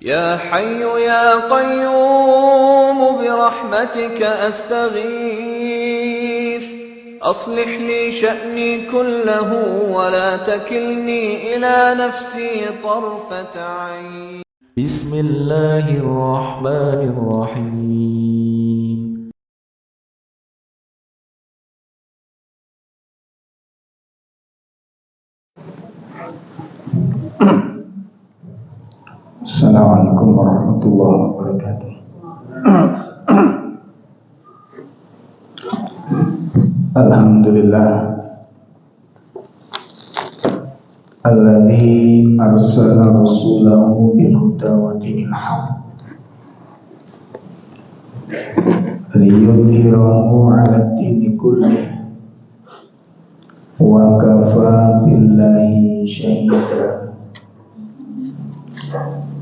يا حي يا قيوم برحمتك أستغيث أصلح لي شأني كله ولا تكلني إلى نفسي طرفة عين. بسم الله الرحمن الرحيم. Assalamualaikum warahmatullahi wabarakatuh. Alhamdulillah alladzi arsala rasulahu bil huda wa dinil haq liyudhhirahu 'ala dini kulli wa kafa billahi syahida.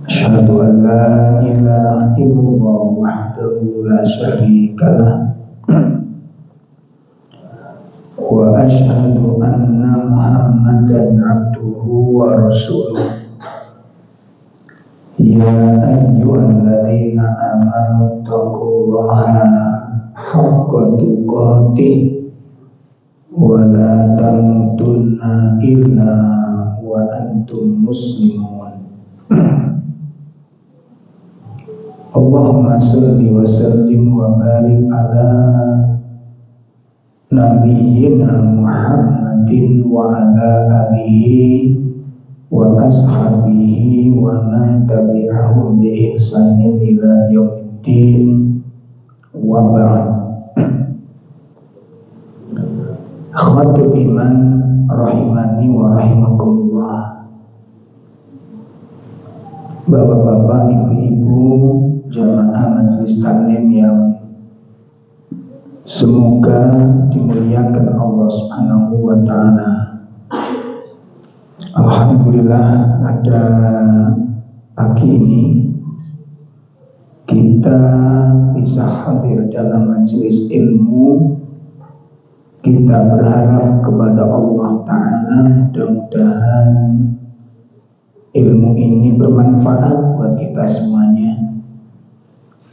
Asyhadu an la ilaha illallah wahdahu la syarika lah wa asyhadu anna Muhammadan abduhu wa rasuluh. Ya ayyuhalladzina amanu taqullaha haqqa tuqatih wa la tamutunna illa wa antum muslimun. Allahumma salli wa sallim wa barik ala nabiyyina Muhammadin wa ala alihi wa ashabihi wa man tabi'ahum bi ihsanin ila yaumiddin wa ba'd. Akhwatul iman rahimani wa rahimakumullah. Bapak-bapak, ibu-ibu, jamaah majelis taklim yang semoga dimuliakan Allah Subhanahu wa taala. Alhamdulillah, pada pagi ini kita bisa hadir dalam majelis ilmu. Kita berharap kepada Allah taala mudah-mudahan ilmu ini bermanfaat buat kita semuanya,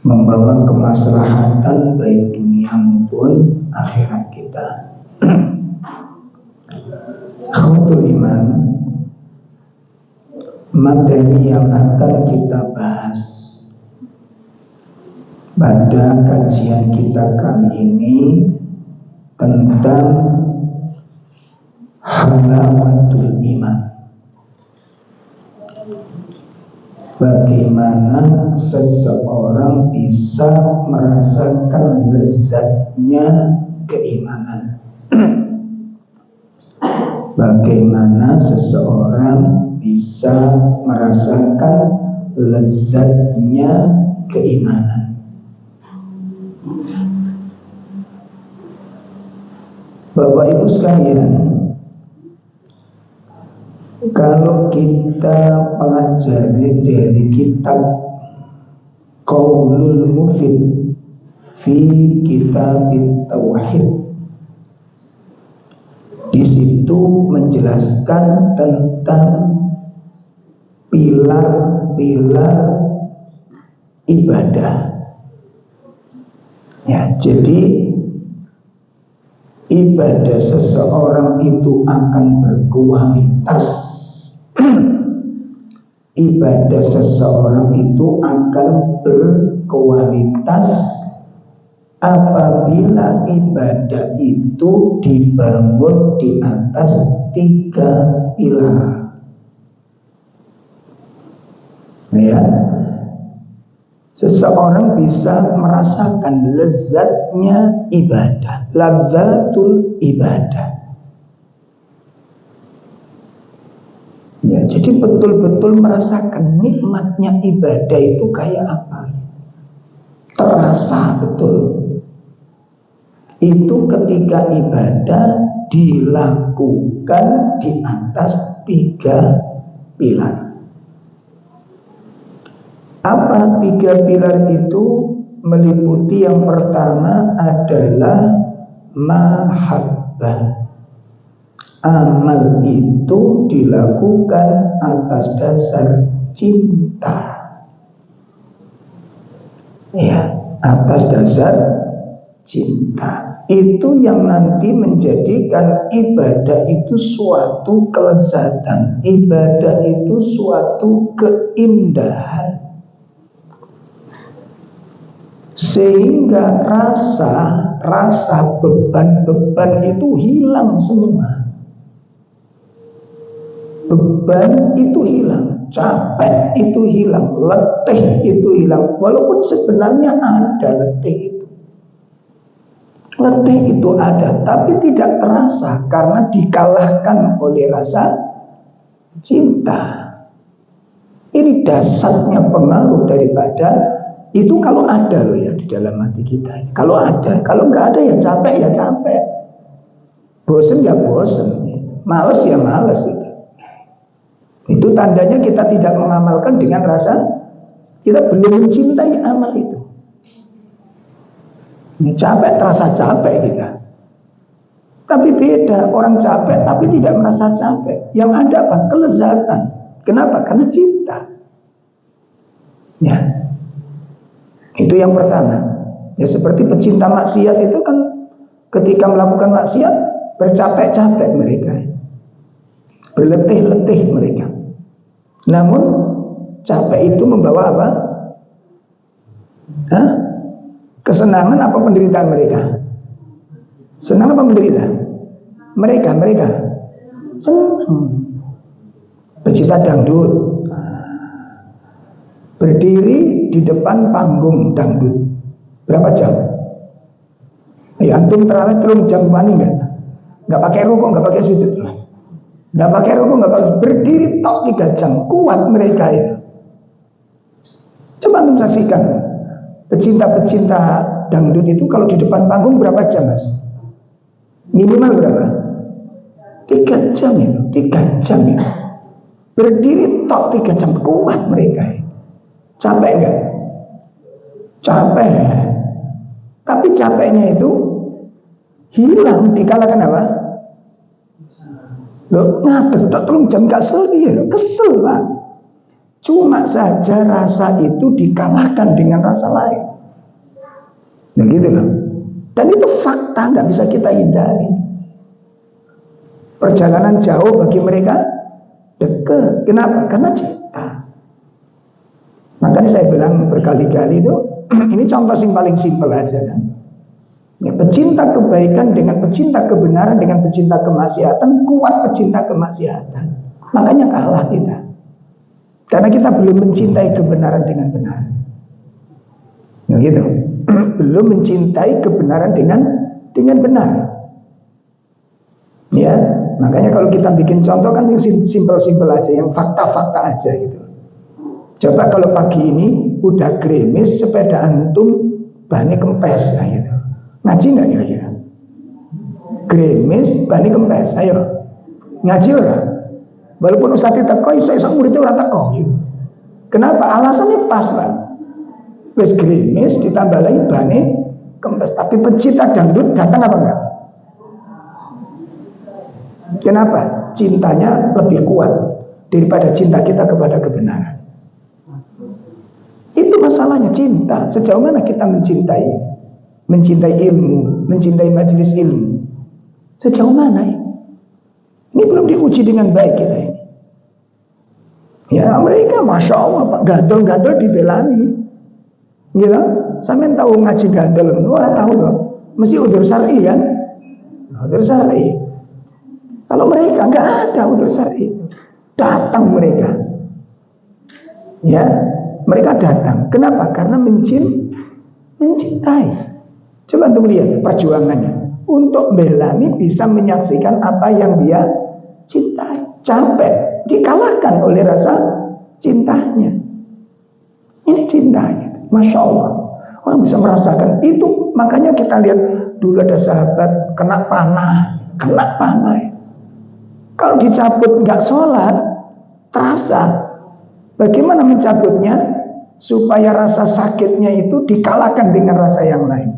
membawa kemaslahatan baik dunia maupun akhirat kita. Akhwatul iman, materi yang akan kita bahas pada kajian kita kali ini tentang halawatul iman. Bagaimana seseorang bisa merasakan lezatnya keimanan. Bagaimana seseorang bisa merasakan lezatnya keimanan. Bapak Ibu sekalian, kalau kita pelajari dari kitab Qaulul Mufid fi Kitabit Tauhid, di situ menjelaskan tentang pilar-pilar ibadah. Ya, jadi ibadah seseorang itu akan berkualitas. Ibadah seseorang itu akan berkualitas apabila ibadah itu dibangun di atas 3 pilar. Ya, seseorang bisa merasakan lezatnya ibadah, lazzatul ibadah. Ya, jadi betul-betul merasakan nikmatnya ibadah itu kayak apa? Terasa betul. Itu ketika ibadah dilakukan di atas 3 pilar. Apa 3 pilar itu? Meliputi yang pertama adalah mahabbah. Amal itu dilakukan atas dasar cinta. Ya, atas dasar cinta. Itu yang nanti menjadikan ibadah itu suatu kelezatan, ibadah itu suatu keindahan, sehingga rasa beban-beban itu hilang semua. Beban itu hilang, capek itu hilang, letih itu hilang. Walaupun sebenarnya ada letih itu. Letih itu ada, tapi tidak terasa karena dikalahkan oleh rasa cinta. Ini dasarnya pengaruh daripada itu, kalau ada loh ya di dalam hati kita. Kalau ada, kalau nggak ada ya capek, bosen ya bosen, males ya males gitu. Itu tandanya kita tidak mengamalkan dengan rasa, kita belum mencintai amal itu. Ini capek, terasa capek kita. Tapi beda, orang capek tapi tidak merasa capek. Yang ada apa? Kelezatan. Kenapa? Karena cinta. Ya, itu yang pertama. Ya seperti pecinta maksiat itu kan ketika melakukan maksiat bercapek-capek mereka, berletih-letih mereka. Namun capek itu membawa apa? Kesenangan apa penderitaan mereka? Senang apa menderita? Mereka senang. Pecinta dangdut berdiri di depan panggung dangdut berapa jam? Ya antum terawih 3 jam wani nggak pakai rukuk, nggak pakai sujud, nggak pakai rukuk, nggak pakai, berdiri tok 3 jam, kuat mereka ya. Coba antum saksikan pecinta-pecinta dangdut itu kalau di depan panggung berapa jam mas? Minimal berapa? 3 jam itu, 3 jam itu. Berdiri tok 3 jam, kuat mereka ya. Capek enggak? Capek. Tapi capeknya itu hilang dikalahkan apa? Loh, ngadeg tok 3 jam gak selesai, kesel Pak. Cuma saja rasa itu dikalahkan dengan rasa lain. Nah gitu loh. Dan itu fakta, nggak bisa kita hindari. Perjalanan jauh bagi mereka dekat. Kenapa? Karena cinta. Makanya saya bilang berkali-kali itu, ini contoh yang paling simpel aja kan. Ya, pecinta kebaikan dengan pecinta kebenaran dengan pecinta kemaksiatan, kuat pecinta kemaksiatan. Makanya kalah kita. Karena kita belum mencintai kebenaran dengan benar. Nah gitu. Belum mencintai kebenaran dengan benar. Ya, makanya kalau kita bikin contoh kan yang simpel-simpel aja, yang fakta-fakta aja gitu. Coba kalau pagi ini udah gerimis, sepeda antum bani kempes, nah gitu. Ngaji nggak kira-kira? Gerimis, bani kempes, ayo ngaji orang. Walaupun ustadz teko, iso muridnya orang teko gitu. Kenapa? Alasannya pas Pak. Wes gerimis ditambah lagi bani kempes. Tapi pecinta dangdut datang apa enggak? Kenapa? Cintanya lebih kuat daripada cinta kita kepada kebenaran. Itu masalahnya cinta. Sejauh mana kita mencintai? Mencintai ilmu, mencintai majelis ilmu. Sejauh mana ini? Ini belum diuji dengan baik kita ini. Ya mereka Masya Allah Pak, gandol-gandol dibelani. Gitu, sampean tahu ngaji gandol, orang tahu loh, mesti udzur syar'i kan? Udzur syar'i. Kalau mereka nggak ada udzur syar'i, datang mereka. Ya, mereka datang. Kenapa? Karena mencintai. Coba untuk lihat perjuangannya. Untuk belani bisa menyaksikan apa yang dia cintai. Capek, dikalahkan oleh rasa cintanya. Ini cintanya. Masya Allah, orang bisa merasakan itu. Makanya kita lihat dulu ada sahabat kena panah. Kalau dicabut nggak sholat, terasa. Bagaimana mencabutnya? Supaya rasa sakitnya itu dikalahkan dengan rasa yang lain.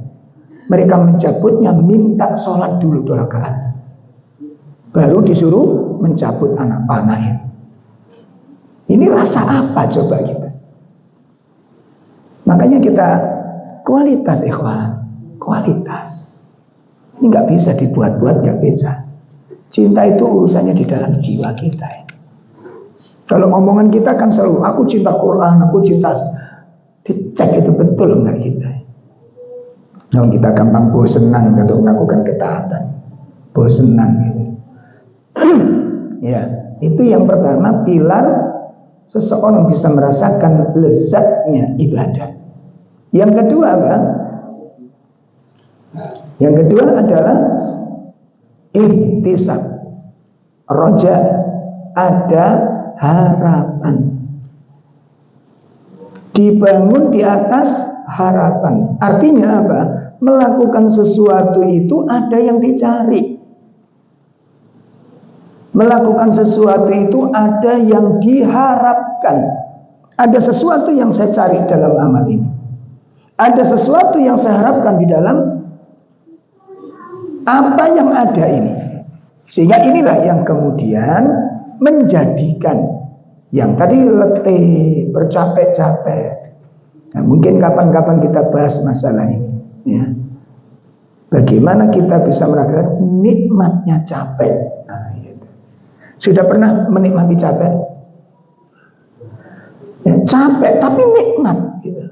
Mereka mencabutnya, minta sholat dulu 2 rakaat. Baru disuruh mencabut anak panah itu. Ini rasa apa coba kita? Makanya kita kualitas ikhwan, kualitas. Ini nggak bisa dibuat-buat, nggak bisa. Cinta itu urusannya di dalam jiwa kita. Kalau omongan kita kan selalu aku cinta Quran, aku cinta, dicek itu betul nggak kita? Nah, kita gampang bosenan untuk melakukan ketaatan, bosenan gitu. Ya, itu yang pertama, pilar seseorang bisa merasakan lezatnya ibadah. Yang kedua apa? Yang kedua adalah ihtisab, roja, ada harapan, dibangun di atas harapan. Artinya apa? Melakukan sesuatu itu ada yang dicari. Melakukan sesuatu itu ada yang diharapkan. Ada sesuatu yang saya cari dalam amal ini. Ada sesuatu yang saya harapkan di dalam apa yang ada ini. Sehingga inilah yang kemudian menjadikan yang tadi letih, bercapek-capek. Nah, mungkin kapan-kapan kita bahas masalah ini, ya. Bagaimana kita bisa merasakan nikmatnya capek. Nah, gitu. Sudah pernah menikmati capek? Ya, capek tapi nikmat gitu.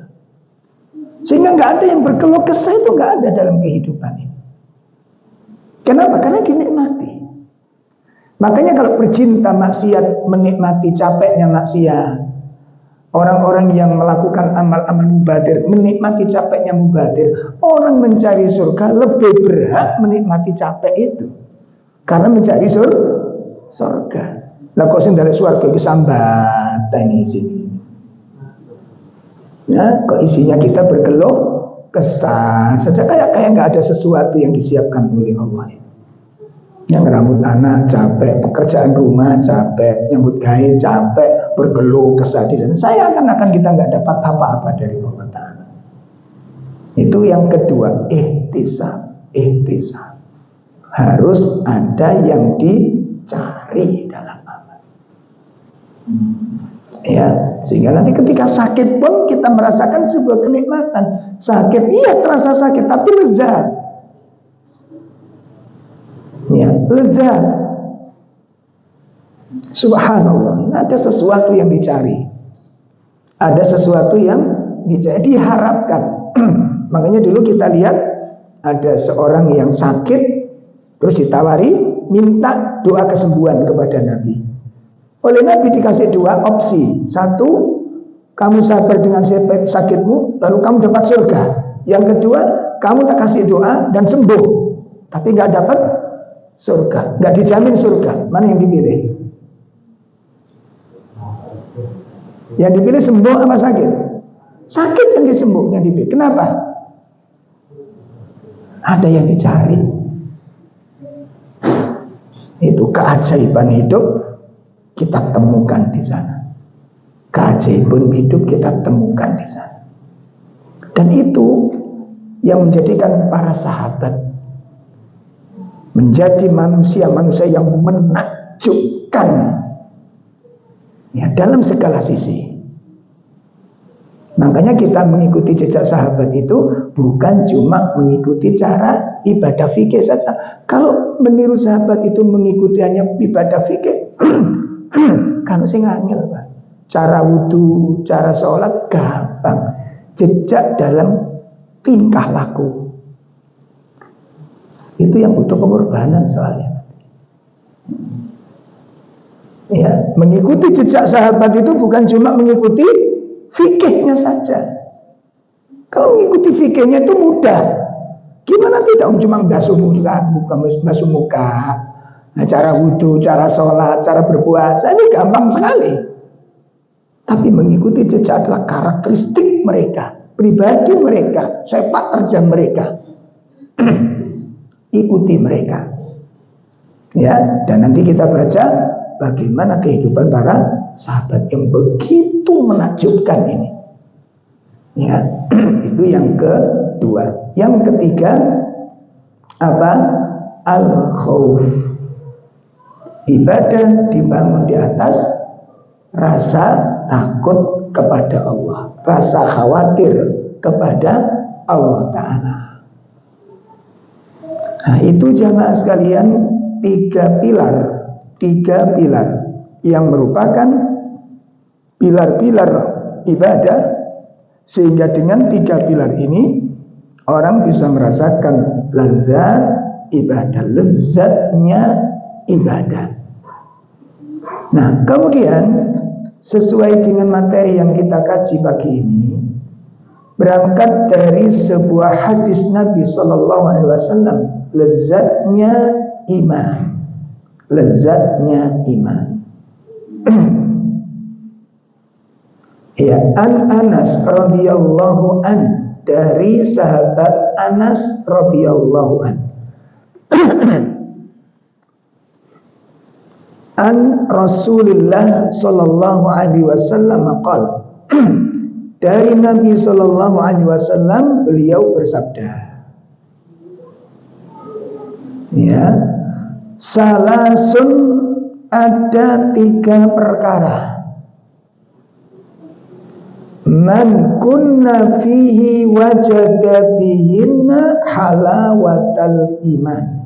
Sehingga nggak ada yang berkeluh kesah, itu nggak ada dalam kehidupan ini. Kenapa? Karena dinikmati. Makanya kalau pecinta maksiat menikmati capeknya maksiat, orang-orang yang melakukan amal-amal mubadir menikmati capeknya mubadir, orang mencari surga lebih berhak menikmati capek itu, karena mencari surga. Lah kok sing dari surga itu sambatan di sini. Ya, kok isinya kita berkeluh kesah saja, kayak nggak ada sesuatu yang disiapkan oleh Allah. Yang rambut anak capek, pekerjaan rumah capek, nyambut gawe capek, berkeluh kesah di sana. Saya akan kita nggak dapat apa-apa dari Allah Ta'ala. Itu yang kedua, ihtisab. Harus ada yang dicari dalam amal. Ya, sehingga nanti ketika sakit pun kita merasakan sebuah kenikmatan. Sakit, iya terasa sakit, tapi lezat. Ya, lezat. Subhanallah, ada sesuatu yang dicari. Ada sesuatu yang dicari, diharapkan. Makanya dulu kita lihat ada seorang yang sakit, terus ditawari minta doa kesembuhan kepada Nabi. Oleh Nabi dikasih dua opsi. Satu, kamu sabar dengan sakitmu, lalu kamu dapat surga. Yang kedua, kamu tak kasih doa dan sembuh, tapi nggak dapat surga, nggak dijamin surga. Mana yang dipilih? Yang dipilih sembuh apa sakit? Sakit yang disembuh, yang dipilih. Kenapa? Ada yang dicari. Itu keajaiban hidup kita temukan di sana. Keajaiban hidup kita temukan di sana. Dan itu yang menjadikan para sahabat menjadi manusia-manusia yang menakjubkan, ya, dalam segala sisi. Makanya kita mengikuti jejak sahabat itu bukan cuma mengikuti cara ibadah fikih saja. Kalau meniru sahabat itu mengikuti hanya ibadah fikih, kan sing angel, Pak. Cara wudu, cara sholat gampang. Jejak dalam tingkah laku itu yang butuh pengorbanan soalnya. Ya, mengikuti jejak sahabat itu bukan cuma mengikuti fikihnya saja. Kalau mengikuti fikihnya itu mudah. Gimana tidak cuma basuh muka, basuh muka. Nah, cara wudu, cara sholat, cara berpuasa ini gampang sekali. Tapi mengikuti jejak adalah karakteristik mereka, pribadi mereka, sepak terjang mereka. Ikuti mereka. Ya, dan nanti kita baca bagaimana kehidupan para sahabat yang begitu menakjubkan ini. Ya, itu yang kedua. Yang ketiga apa? Al-khauf. Ibadah dibangun di atas rasa takut kepada Allah, rasa khawatir kepada Allah Ta'ala. Nah, itu jamaah sekalian, tiga pilar yang merupakan pilar-pilar ibadah, sehingga dengan tiga pilar ini orang bisa merasakan lezat ibadah, lezatnya ibadah. Nah, kemudian sesuai dengan materi yang kita kaji pagi ini, berangkat dari sebuah hadis Nabi Sallallahu Alaihi Wasallam, lezatnya iman, lezatnya iman. Ya, an Anas radhiyallahu an, dari sahabat Anas radhiyallahu an. An Rasulillah sallallahu alaihi wasallam qala, dari Nabi sallallahu alaihi wasallam beliau bersabda, ya, salasun, ada tiga perkara, man kunna fihi wajada bihinna halawatal iman.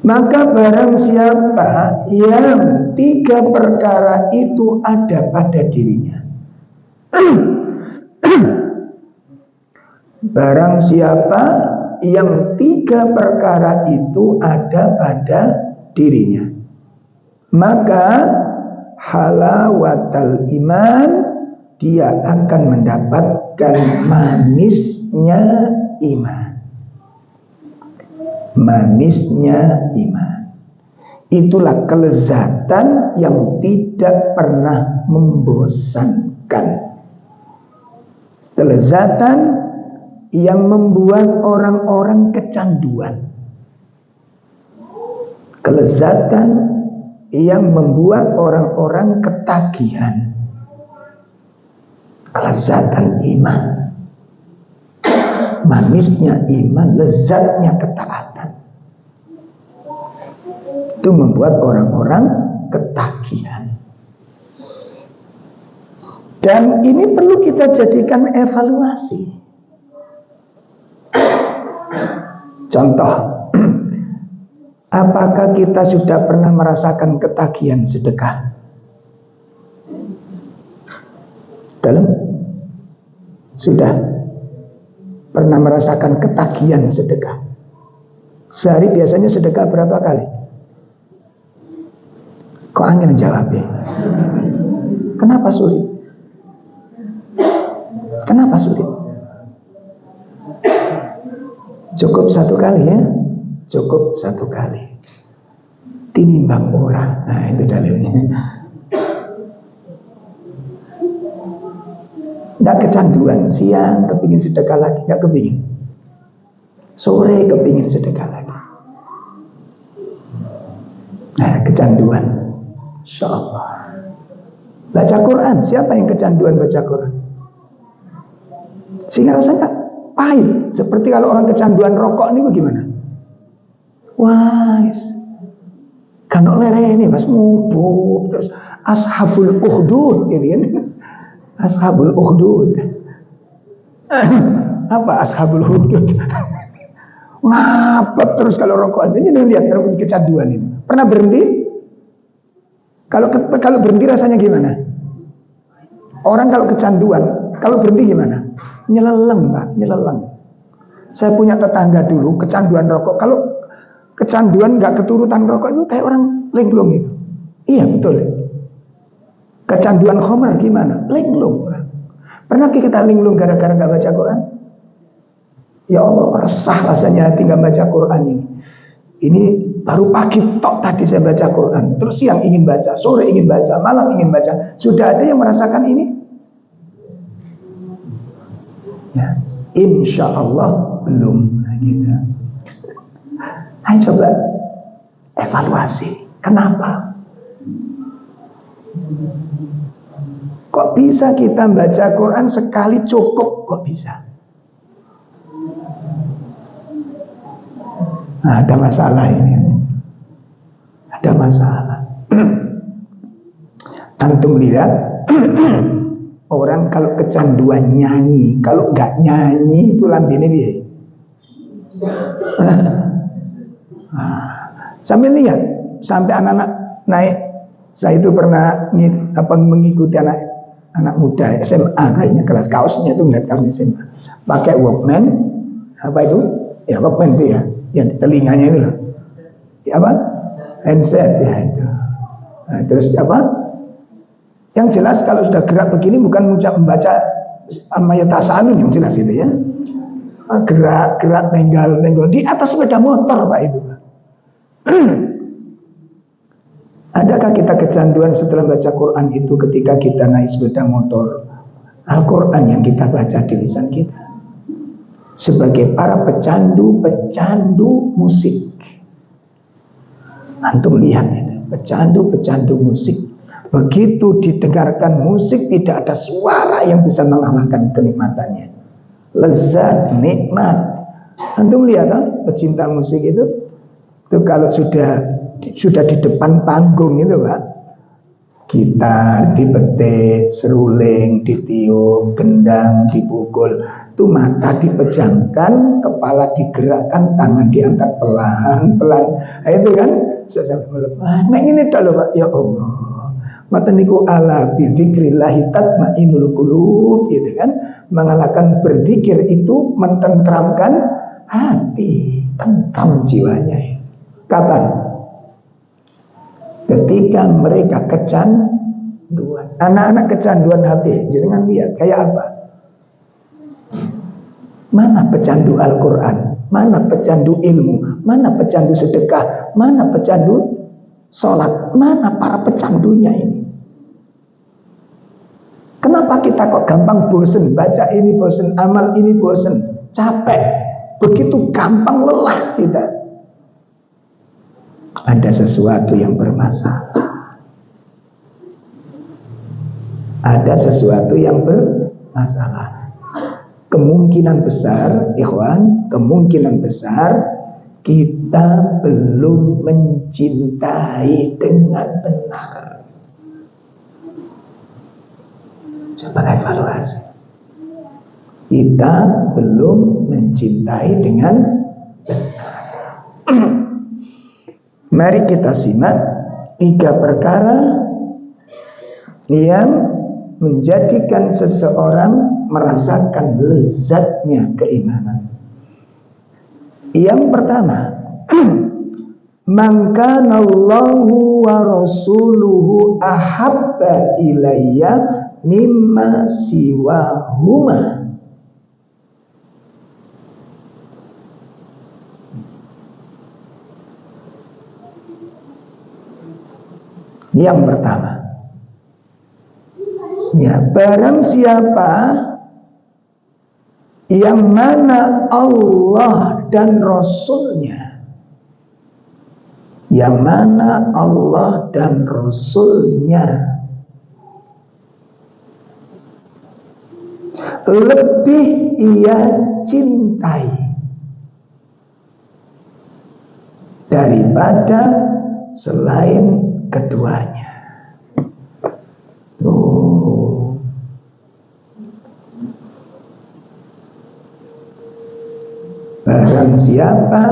Maka barang siapa yang tiga perkara itu ada pada dirinya, barang siapa yang tiga perkara itu ada pada dirinya, maka halawatal iman, dia akan mendapatkan manisnya iman. Manisnya iman, itulah kelezatan yang tidak pernah membosankan, kelezatan yang membuat orang-orang kecanduan, kelezatan yang membuat orang-orang ketagihan, kelezatan iman. Manisnya iman, lezatnya ketaatan, itu membuat orang-orang ketagihan. Dan ini perlu kita jadikan evaluasi. Contoh, apakah kita sudah pernah merasakan ketagihan sedekah? Dalam? Sudah pernah merasakan ketagihan sedekah? Sehari biasanya sedekah berapa kali? Kok angin jawabnya? Kenapa sulit? Kenapa sulit? Cukup satu kali ya, cukup satu kali. Tinimbang orang, nah itu dalilnya. Nggak kecanduan, siang kepingin sedekah lagi, nggak kepingin. Sore kepingin sedekah lagi. Nah, kecanduan. Insya Allah. Baca Quran, siapa yang kecanduan baca Quran? Sehingga rasanya pahit. Seperti kalau orang kecanduan rokok ini gimana? Wah, kan oleh ini mas mubuk terus ashabul ukhdud ini kan. Ashabul ukhdud. Apa ashabul ukhdud? Ngapet terus kalau rokok. Ini lihat kalau kecanduan itu. Pernah berhenti? Kalau berhenti rasanya gimana? Orang kalau kecanduan, kalau berhenti gimana? Nyeleleng, Pak, nyeleleng. Saya punya tetangga dulu kecanduan rokok. Kalau kecanduan nggak keturutan rokok itu kayak orang linglung itu. Iya betul. Kecanduan khamar gimana? Linglung orang. Pernah kita linglung gara-gara nggak baca Quran? Ya Allah, resah rasanya hati nggak baca Quran ini. Ini baru pagi tok tadi saya baca Quran, terus siang ingin baca, sore ingin baca, malam ingin baca. Sudah ada yang merasakan ini? Ya, insya Allah belum. Gitu. Ayo coba evaluasi. Kenapa? Kok bisa kita baca Quran sekali cukup? Kok bisa? Nah, ada masalah ini. Ada masalah. Antum lihat orang kalau kecanduan nyanyi, kalau nggak nyanyi itu lambene piye? Sampai lihat, sampai anak-anak naik. Saya itu pernah mengikuti anak muda SMA kayaknya, kelas kaosnya itu ngeliat kaosnya SMA, pakai Walkman, apa itu? Ya Walkman itu ya, yang di telinganya itu loh. Ya apa? Handset ya itu. Nah, terus apa? Yang jelas kalau sudah gerak begini bukan membaca Amaya Tasanun yang jelas itu ya. Gerak tenggal di atas sepeda motor Pak itu. Adakah kita kecanduan setelah baca Quran itu ketika kita naik sepeda motor? Al-Quran yang kita baca di lisan kita. Sebagai para pecandu musik. Antum lihat itu, pecandu musik. Begitu didengarkan musik tidak ada suara yang bisa mengalahkan kenikmatannya. Lezat, nikmat. Antum lihat pecinta musik itu kalau sudah di depan panggung itu Pak, gitar dipetik, seruling ditiup, gendang dipukul, itu mata dipejamkan, kepala digerakkan, tangan diangkat pelan-pelan. Nah, itu kan sampai melepas. Nah ini dah loh Pak, ya Allah. Mata niku ala bi dzikrillah tatmainul qulub gitu kan. Mengalahkan berzikir itu mententeramkan hati, tentram jiwanya. Kapan? Ketika mereka kecanduan. Anak-anak kecanduan HP, jangan lihat kayak apa. Mana pecandu Al-Quran, mana pecandu ilmu, mana pecandu sedekah, mana pecandu sholat, mana para pecandunya ini. Kenapa kita kok gampang bosen, baca ini bosen, amal ini bosen, capek, begitu gampang lelah kita. Ada sesuatu yang bermasalah. Ada sesuatu yang bermasalah. Kemungkinan besar, ikhwan, kemungkinan besar kita belum mencintai dengan benar. Coba evaluasi. Kita belum mencintai dengan benar. Mari kita simak 3 perkara yang menjadikan seseorang merasakan lezatnya keimanan. Yang pertama, man kana Allahu wa rasuluhu ahabba ilayya mimma siwahuma. Yang pertama, ya, barang siapa yang mana Allah dan Rasulnya, yang mana Allah dan Rasulnya lebih ia cintai daripada selain keduanya. Barang siapa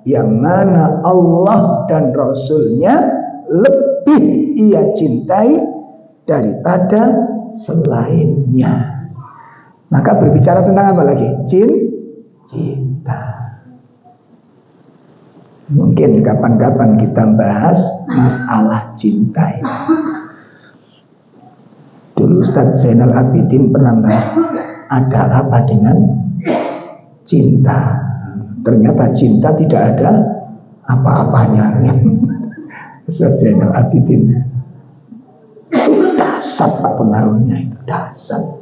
yang mana Allah dan Rasulnya lebih ia cintai daripada selainnya, maka berbicara tentang apa lagi? Cinta. Mungkin kapan-kapan kita bahas masalah cinta ini. Dulu Ustadz Zainal Abidin pernah bahas ada apa dengan cinta. Ternyata cinta tidak ada apa-apanya. Ustadz Zainal Abidin itu dasar Pak, pengaruhnya itu dasar.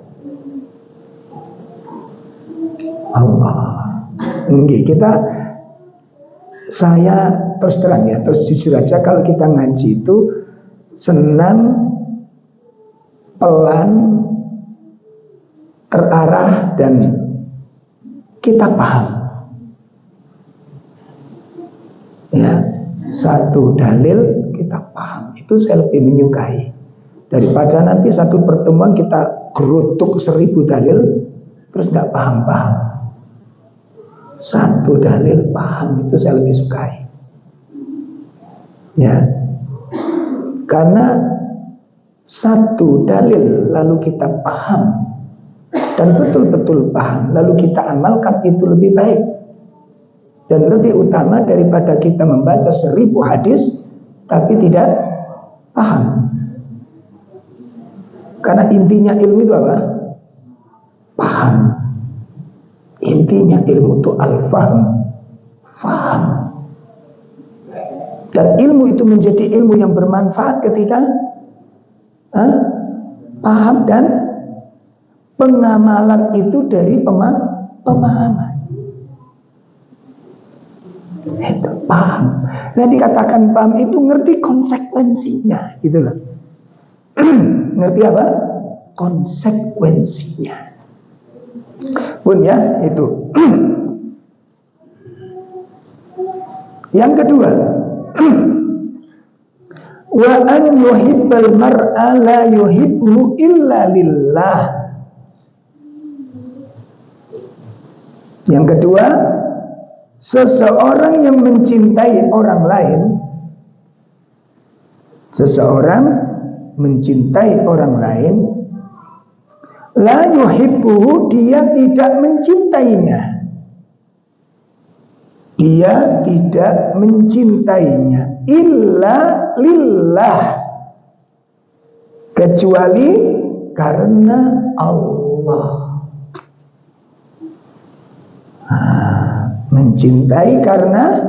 Allah. Enggak, saya terus terang ya, terus jujur aja, kalau kita ngaji itu senang, pelan, terarah, dan kita paham. Ya, satu dalil kita paham, itu saya lebih menyukai daripada nanti satu pertemuan kita gerutuk 1000 dalil terus nggak paham-paham. Satu dalil paham, itu saya lebih sukai. Ya, karena satu dalil lalu kita paham dan betul-betul paham lalu kita amalkan, itu lebih baik dan lebih utama daripada kita membaca 1000 hadis tapi tidak paham. Karena intinya ilmu itu apa? Paham. Intinya ilmu itu al-fahm, faham. Dan ilmu itu menjadi ilmu yang bermanfaat ketika paham, dan pengamalan itu dari pemahaman. Itu paham. Nah, dikatakan paham itu ngerti konsekuensinya, gitu loh. Ngerti apa? Konsekuensinya. Pun ya, itu. Yang kedua, wa an yuhibbal mar'a la yuhibbu illa lillah. Yang kedua, seseorang yang mencintai orang lain, seseorang mencintai orang lain, la yuhibbuhu, dia tidak mencintainya. Dia tidak mencintainya illa lillah, kecuali karena Allah. Mencintai karena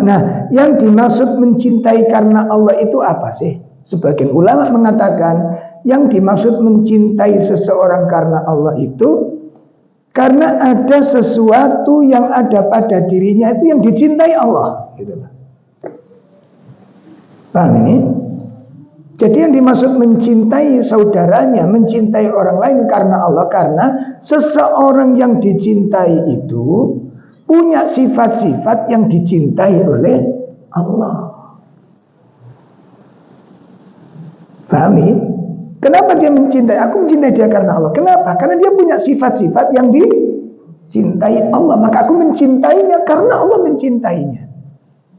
nah, yang dimaksud mencintai karena Allah itu apa sih? Sebagian ulama mengatakan yang dimaksud mencintai seseorang karena Allah itu karena ada sesuatu yang ada pada dirinya itu yang dicintai Allah, gitu. Paham ini? Jadi yang dimaksud mencintai saudaranya, mencintai orang lain karena Allah, karena seseorang yang dicintai itu punya sifat-sifat yang dicintai oleh Allah. Paham ini? Kenapa dia mencintai? Aku mencintai dia karena Allah. Kenapa? Karena dia punya sifat-sifat yang dicintai Allah. Maka aku mencintainya karena Allah mencintainya.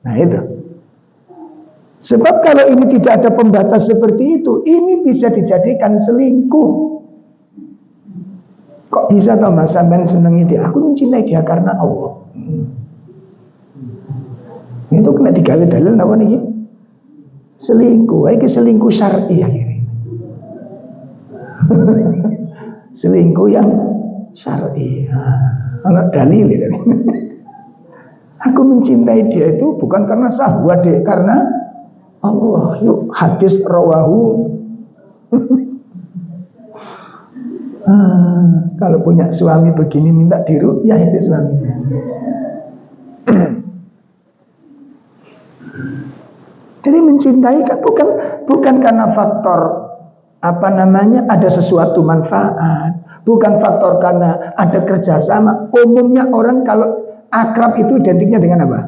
Nah itu. Sebab kalau ini tidak ada pembatas seperti itu, ini bisa dijadikan selingkuh. Kok bisa toh Mas sampean senengi dia? Aku mencintai dia karena Allah. Itu kena digawe dalil napa niki? Selingkuh. Iki selingkuh syar'i akhirnya. Selingkuh yang syar'i. Anak dalil itu. Aku mencintai dia itu bukan karena syahwat deh, karena Allah. Itu hadis rawahu. Kalau punya suami begini minta diruqyah itu suaminya. Jadi mencintai kan bukan karena faktor ada sesuatu manfaat, bukan faktor karena ada kerjasama. Umumnya orang kalau akrab itu identiknya dengan apa?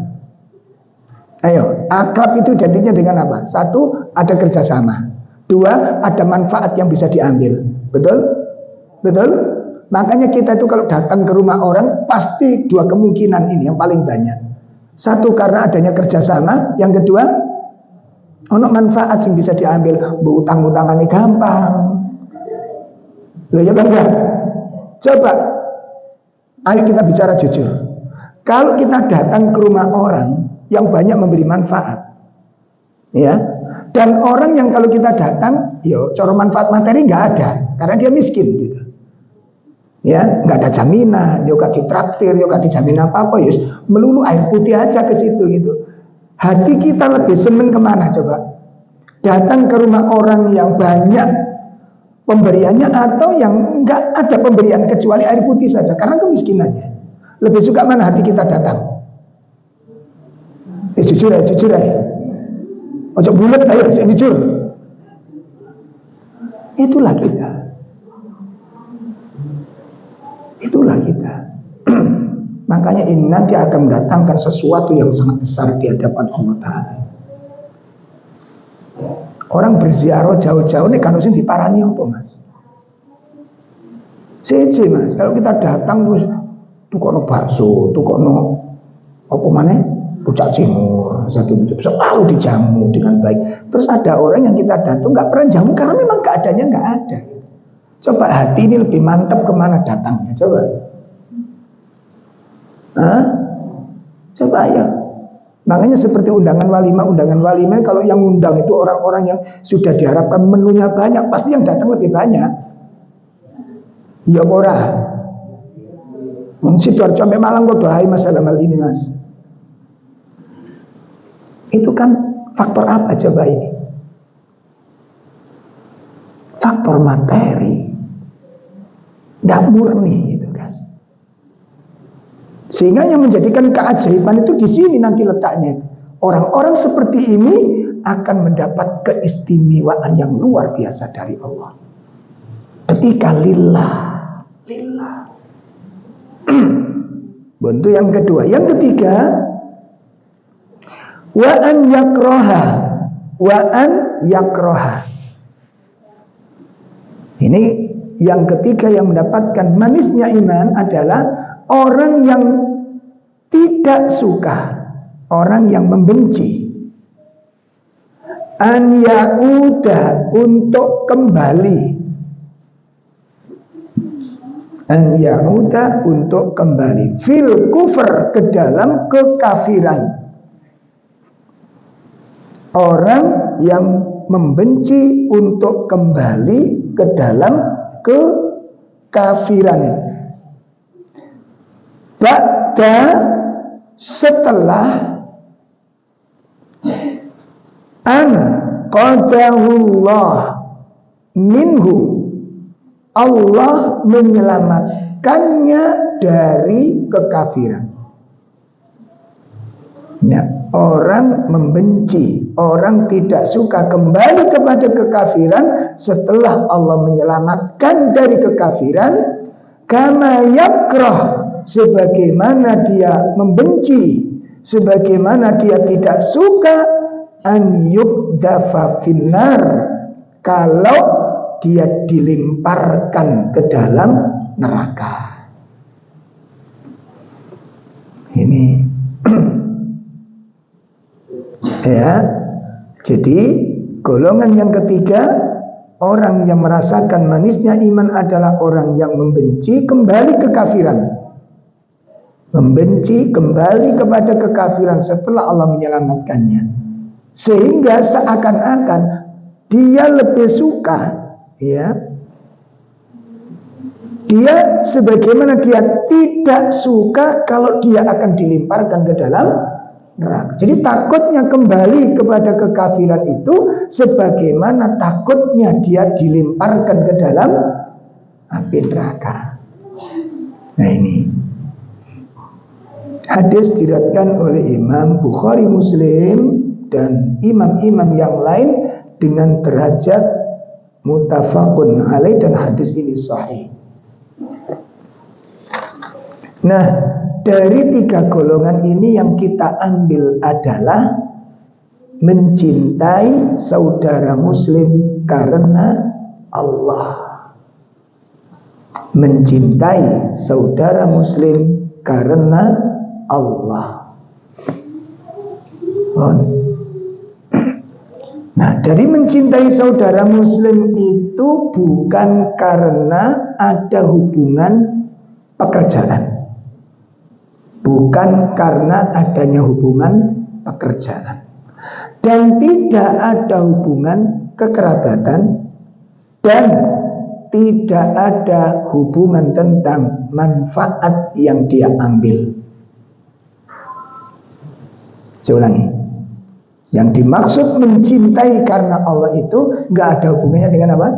Ayo, akrab itu identiknya dengan apa? Satu, ada kerjasama. Dua, ada manfaat yang bisa diambil. Betul? Betul? Makanya kita itu kalau datang ke rumah orang pasti dua kemungkinan ini yang paling banyak. Satu, karena adanya kerjasama. Yang kedua, ono manfaat yang bisa diambil, utang-utangannya gampang. Loh ya bang, coba, ayo kita bicara jujur. Kalau kita datang ke rumah orang yang banyak memberi manfaat, ya, dan orang yang kalau kita datang, yo, cara manfaat materi nggak ada, karena dia miskin, gitu. Ya, nggak ada jaminan, yo gak ditraktir, yo gak dijamin apa-apa, yus melulu air putih aja ke situ, gitu. Hati kita lebih seneng kemana coba? Datang ke rumah orang yang banyak pemberiannya atau yang enggak ada pemberian kecuali air putih saja karena kemiskinannya. Lebih suka mana hati kita datang? Jujur ya. Ojo bulet ayo, jujur. Itulah kita. Makanya ini nanti akan mendatangkan sesuatu yang sangat besar di hadapan Allah Ta'ala. Orang berziarah jauh-jauh ini kan harusnya diparani apa mas? Siji Mas, kalau kita datang terus tukono bakso, tukono apa mana? Rujak cingur, selalu dijamu dengan baik. Terus ada orang yang kita datang nggak pernah jamu karena memang keadaannya nggak ada. Coba hati ini lebih mantap kemana datangnya? Coba, coba ya. Makanya seperti undangan walimah kalau yang undang itu orang-orang yang sudah diharapkan menunya banyak, pasti yang datang lebih banyak. Ya ora. Sidoarjo sampai Malang kok doai Mas dalam hal ini Mas. Itu kan faktor apa coba ini? Faktor materi, nggak murni itu kan. Sehingga yang menjadikan keajaiban itu di sini nanti letaknya. Orang-orang seperti ini akan mendapat keistimewaan yang luar biasa dari Allah. Ketika lillah. Bentuk yang kedua, yang ketiga, wa an yakroha. Ini yang ketiga yang mendapatkan manisnya iman adalah orang yang tidak suka, orang yang membenci. An yauda, untuk kembali. An yauda, untuk kembali. Fil kufr, ke dalam kekafiran. Orang yang membenci untuk kembali ke dalam kekafiran. Ba'da, setelah an qadahullah minhu, Allah menyelamatkannya dari kekafiran. Ya, orang membenci, orang tidak suka kembali kepada kekafiran setelah Allah menyelamatkan dari kekafiran. Kama yakrah, sebagaimana dia membenci, sebagaimana dia tidak suka an yukdafa finnar, kalau dia dilemparkan ke dalam neraka. Ini ya. Jadi golongan yang ketiga, orang yang merasakan manisnya iman adalah orang yang membenci kembali kekafiran. Membenci kembali kepada kekafiran setelah Allah menyelamatkannya. Sehingga seakan-akan dia lebih suka, ya, dia sebagaimana dia tidak suka kalau dia akan dilemparkan ke dalam neraka. Jadi takutnya kembali kepada kekafiran itu sebagaimana takutnya dia dilemparkan ke dalam api neraka. Nah, ini hadis diriwayatkan oleh Imam Bukhari, Muslim dan imam-imam yang lain dengan derajat muttafaqun alaih, dan hadis ini sahih. Nah, dari tiga golongan ini yang kita ambil adalah mencintai saudara muslim karena Allah. Mencintai saudara muslim karena Allah. Nah, dari mencintai saudara muslim itu bukan karena ada hubungan pekerjaan. Bukan karena adanya hubungan pekerjaan. Dan tidak ada hubungan kekerabatan. Dan tidak ada hubungan tentang manfaat yang dia ambil. Saya ulangi. Yang dimaksud mencintai karena Allah itu nggak ada hubungannya dengan apa?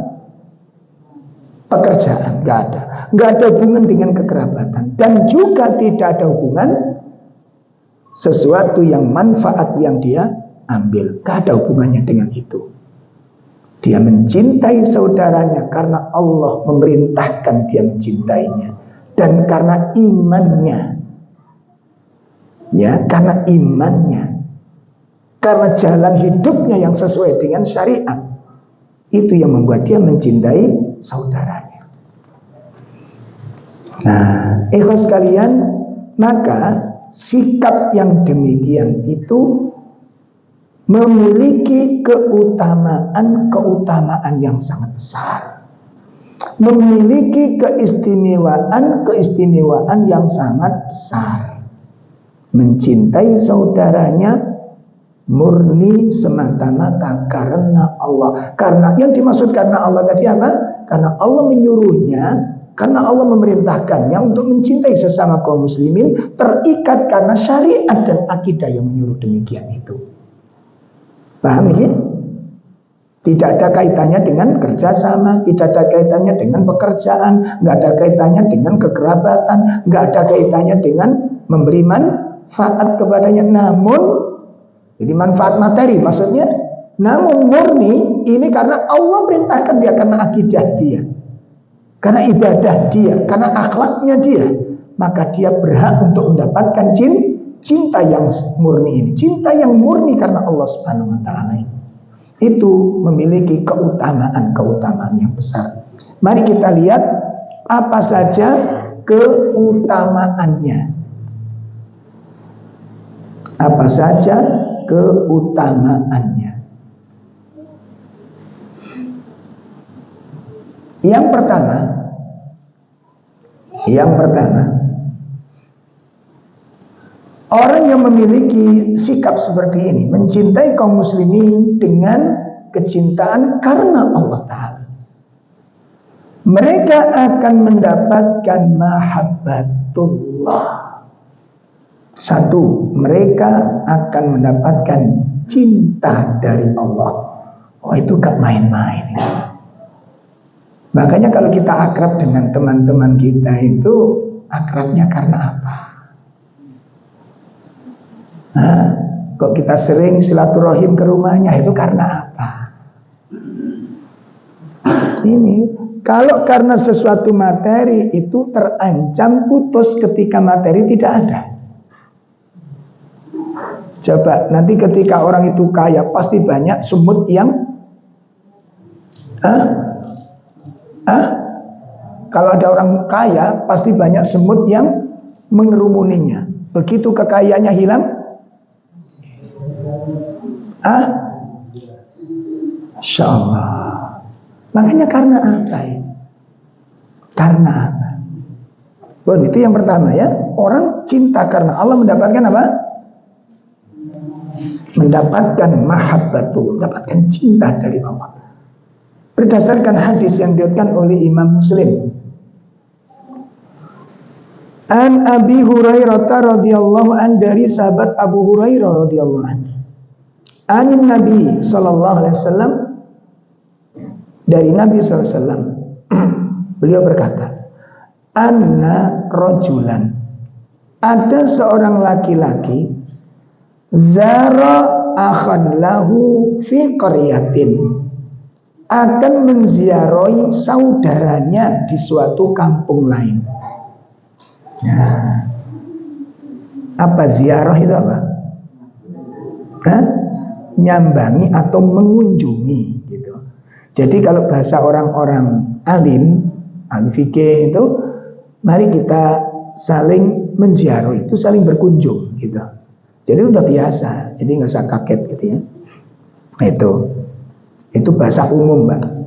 Pekerjaan, nggak ada. Nggak ada hubungan dengan kekerabatan, dan juga tidak ada hubungan sesuatu yang manfaat yang dia ambil. Nggak ada hubungannya dengan itu. Dia mencintai saudaranya karena Allah memerintahkan dia mencintainya, dan karena imannya, ya, karena imannya. Karena jalan hidupnya yang sesuai dengan syariat, itu yang membuat dia mencintai saudaranya. Nah, ikhlas sekalian, maka sikap yang demikian itu memiliki keutamaan yang sangat besar, memiliki keistimewaan yang sangat besar. Mencintai saudaranya murni semata-mata karena Allah. Karena yang dimaksud karena Allah tadi apa? Karena Allah menyuruhnya, karena Allah memerintahkannya untuk mencintai sesama kaum muslimin, terikat karena syariat dan akidah yang menyuruh demikian itu. Paham ini? Tidak ada kaitannya dengan kerjasama, tidak ada kaitannya dengan pekerjaan, nggak ada kaitannya dengan kekerabatan, nggak ada kaitannya dengan memberi manfaat kepadanya. Namun, jadi manfaat materi maksudnya, namun murni ini karena Allah perintahkan dia, karena akidah dia, karena ibadah dia, karena akhlaknya dia, maka dia berhak untuk mendapatkan cinta yang murni ini. Cinta yang murni karena Allah Subhanahu wa taala ini, itu memiliki keutamaan yang besar. Mari kita lihat apa saja keutamaannya. Apa saja keutamaannya. Yang pertama, orang yang memiliki sikap seperti ini, mencintai kaum muslimin dengan kecintaan karena Allah Ta'ala, mereka akan mendapatkan mahabbatullah. Satu, mereka akan mendapatkan cinta dari Allah. Oh, itu gak main-main. Makanya kalau kita akrab dengan teman-teman kita itu, akrabnya karena apa? Nah, kok kita sering silaturahim ke rumahnya, itu karena apa? Ini, kalau karena sesuatu materi itu terancam putus ketika materi tidak ada. Coba nanti ketika orang itu kaya, pasti banyak semut yang kalau ada orang kaya, pasti banyak semut yang mengerumuninya. Begitu kekayaannya hilang, Masya Allah. Makanya karena apa ini? Karena apa? Bon, itu yang pertama ya. Orang cinta karena Allah mendapatkan apa? Mendapatkan mahabbatul, mendapatkan cinta dari Allah. Berdasarkan hadis yang diriwayatkan oleh Imam Muslim. An Abi Hurairah radhiyallahu an, dari sahabat Abu Hurairah radhiyallahu an. An Nabi sallallahu alaihi wasallam, dari Nabi sallallahu alaihi wasallam. Beliau berkata, anna rajulan, ada seorang laki-laki, zara akhan lahu fi qaryatin, akan menziarahi saudaranya di suatu kampung lain. Nah, apa ziarah itu apa? Nyambangi atau mengunjungi gitu. Jadi kalau bahasa orang-orang alim, ahli fikih itu, mari kita saling menziarahi, itu saling berkunjung gitu. Jadi udah biasa, jadi nggak usah kaget gitu ya. Itu bahasa umum, Mbak.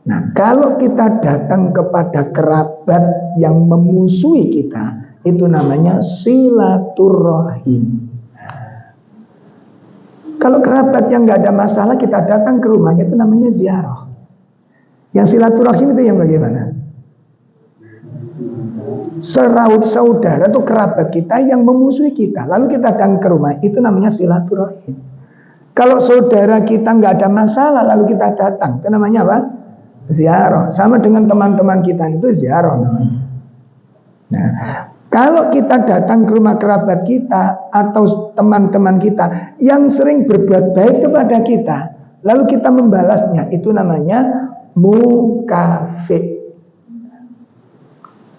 Nah, kalau kita datang kepada kerabat yang memusuhi kita, itu namanya silaturahim. Nah, kalau kerabat yang nggak ada masalah, kita datang ke rumahnya, itu namanya ziarah. Yang silaturahim itu yang bagaimana? Seraut saudara atau kerabat kita yang memusuhi kita, lalu kita datang ke rumah, itu namanya silaturahim. Kalau saudara kita nggak ada masalah, lalu kita datang, itu namanya apa? Ziarah. Sama dengan teman-teman kita, itu ziarah namanya. Nah, kalau kita datang ke rumah kerabat kita atau teman-teman kita yang sering berbuat baik kepada kita, lalu kita membalasnya, itu namanya mukafi.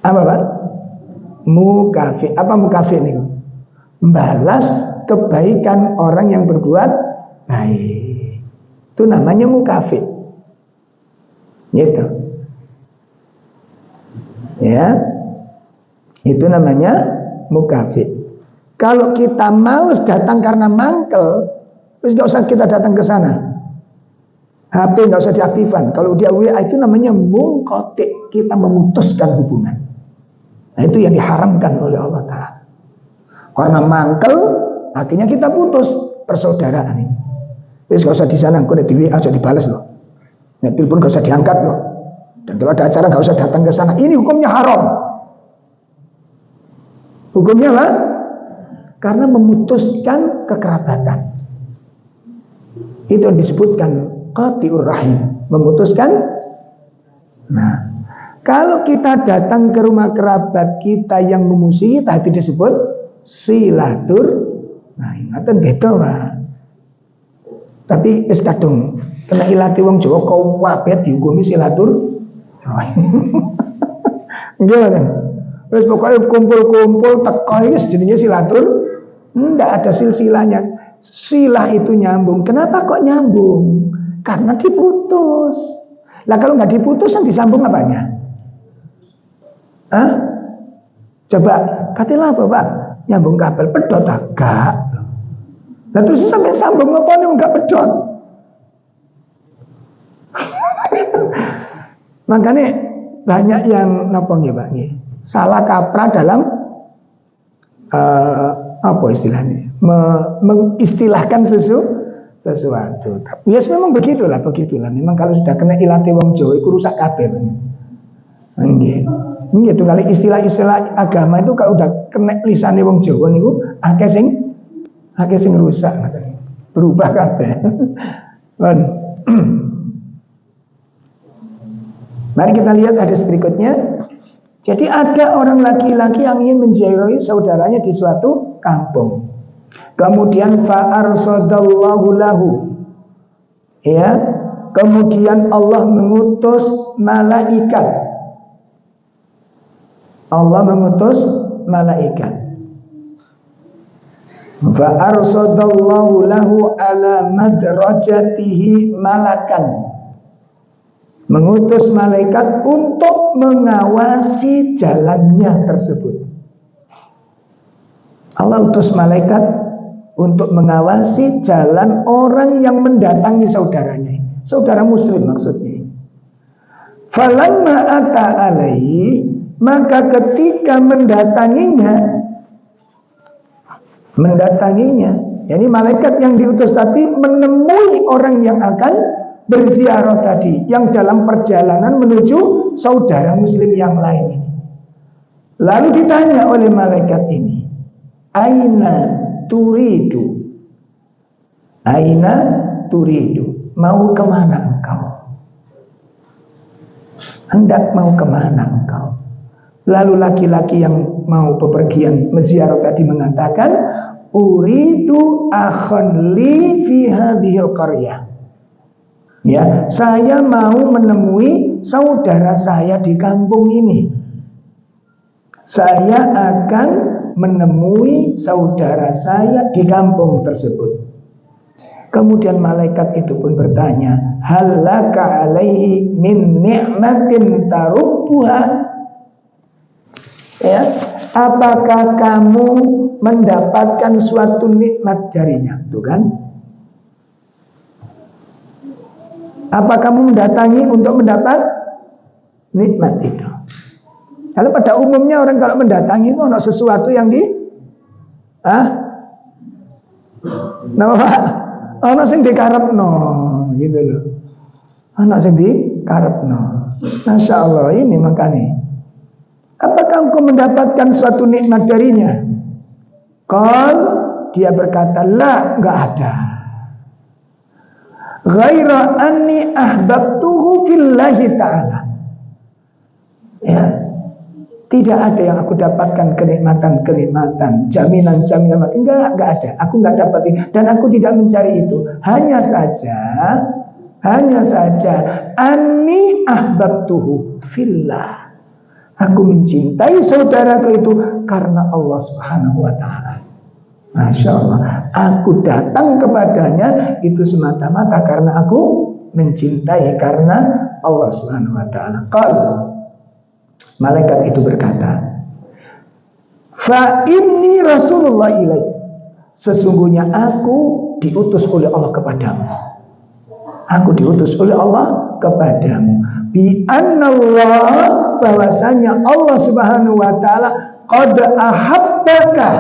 Apa Pak? Mukafi. Apa mukafi nih? Membalas kebaikan orang yang berbuat baik. Itu namanya mukafi. Gitu. Ya. Itu namanya mukafi. Kalau kita males datang karena mangkel, terus nggak usah kita datang ke sana. HP nggak usah diaktifkan. Kalau dia WA itu namanya mungkotik, kita memutuskan hubungan. Nah itu yang diharamkan oleh Allah Ta'ala. Karena mangkel, akhirnya kita putus persaudaraan ini. Terus nggak usah di sana, aku di WA aja dibalas loh. Nah, telepon nggak usah diangkat loh. Dan kalau ada acara nggak usah datang ke sana. Ini hukumnya haram. Hukumnya apa? Karena memutuskan kekerabatan. Itu yang disebutkan qati'ur rahim, memutuskan. Nah, kalau kita datang ke rumah kerabat kita yang memusuhi, tadi disebut silatur. Nah, ingatan beda, Pak. Tapi wis kadung kena ilati wong Jawa kau wabet dihukumi silatur. Nggih, kan? Wis pokoke kumpul-kumpul teko iki jenenge silatur. Enggak ada silsilahnya. Silah itu nyambung. Kenapa kok nyambung? Karena diputus. Lah kalau nggak diputus yang disambung apanya? Hah? Coba katilah apa, Pak? Nyambung kabel pedot agak. Lah terus sampai sambung apa nih enggak pedot? Makanya banyak yang napa nggih, Pak nggih. Salah kaprah dalam apa istilahnya? Mengistilahkan sesuatu. Tapi ya memang begitulah. Memang kalau sudah kena ilate wong Jawa iku rusak kabeh. Nggih. Nggih itu kali istilah-istilah agama itu kalau udah kena lisane wong Jawa niku akeh sing rusak ngoten. Berubah kabeh. Mari kita lihat hadis berikutnya. Jadi ada orang laki-laki yang ingin menziarahi saudaranya di suatu kampung. Kemudian fa'arsadallahu lahu. Ya, kemudian Allah mengutus malaikat. Allah mengutus malaikat. Fa'arsadallahu lahu ala madrajatihi malakan. Mengutus malaikat untuk mengawasi jalannya tersebut. Allah utus malaikat untuk mengawasi jalan orang yang mendatangi saudaranya. Saudara muslim maksudnya. Falamma ata alaihi, maka ketika mendatanginya, jadi malaikat yang diutus tadi menemui orang yang akan berziarah tadi, yang dalam perjalanan menuju saudara muslim yang lain ini. Lalu ditanya oleh malaikat ini, Aina turidu? Aina turidu? Mau kemana engkau? Hendak mau kemana engkau? Lalu laki-laki yang mau bepergian menziarah tadi mengatakan, Uridu akhon li fi hadhil qaryah. Ya, saya mau menemui saudara saya di kampung ini. Saya akan menemui saudara saya di kampung tersebut. Kemudian malaikat itu pun bertanya, halaka alaihi min ni'matin tarubbuha? Ya, apakah kamu mendapatkan suatu nikmat darinya? Tuh kan? Apa kamu mendatangi untuk mendapat nikmat itu? Kalau pada umumnya orang kalau mendatangi itu ada sesuatu yang ana sing dikarepno gitu loh. Ana sing dikarepno. Masya Allah, ini makanya. Apakah engkau mendapatkan suatu nikmat darinya? Dia berkata, la, enggak ada. Ghaira anni ahbabtuhu fillahi ta'ala. Ya, tidak ada yang aku dapatkan kenikmatan, jaminan. Enggak ada. Aku enggak dapat itu dan aku tidak mencari itu. Hanya saja anni ahbabtuhu fillah. Aku mencintai saudaraku itu karena Allah Subhanahu wa taala. Masya Allah, aku datang kepadanya itu semata-mata karena aku mencintai karena Allah Subhanahu wa taala. Malaikat itu berkata, Fa inni Rasulullah ilaik. Sesungguhnya aku diutus oleh Allah kepadamu. Aku diutus oleh Allah kepadamu. Bi annallah, bahwasanya Allah Subhanahu wa taala qad ahabbaka,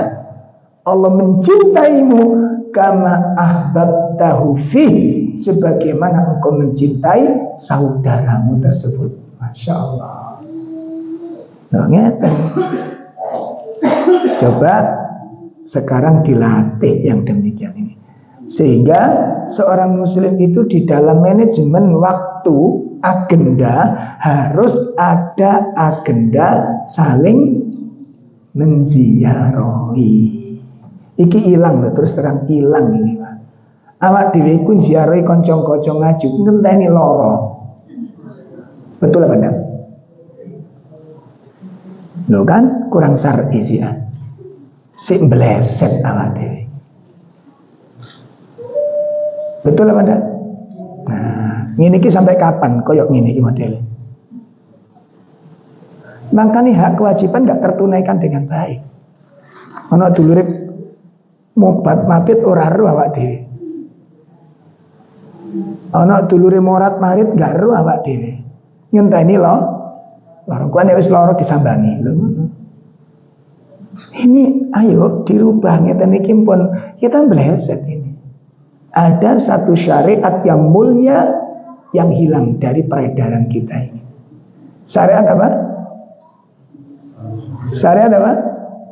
Allah mencintaimu, kama ahbabtahu fi, sebagaimana engkau mencintai saudaramu tersebut. Masya Allah. Nah, ngeten. Coba sekarang dilatih yang demikian ini, sehingga seorang muslim itu di dalam manajemen waktu, agenda, harus ada agenda saling menziarahi. Iki ilang loh, terus terang ilang ini Pak. Awak dhewe ku ziarahi kanca-kanca ngaji ngenteni lara. Betul apa enggak? Loh kan kurang syar'i sih ya. Sik mbleset awak dhewe. Betul apa enggak? Nah, ngene iki sampai kapan koyok ngene iki modele? Makanya hak kewajiban enggak tertunaikan dengan baik. Ana dulure mobat mabit ora ero awak dhewe. Ana dulure morat marit gak ero awak dhewe. Nyenteni lho. Lara kuwi wis lara disambangi lho. Ini ayo dirubah ngeten iki pun kita meleset ini. Ada satu syariat yang mulia yang hilang dari peredaran kita ini. Syariat apa? Syariat apa?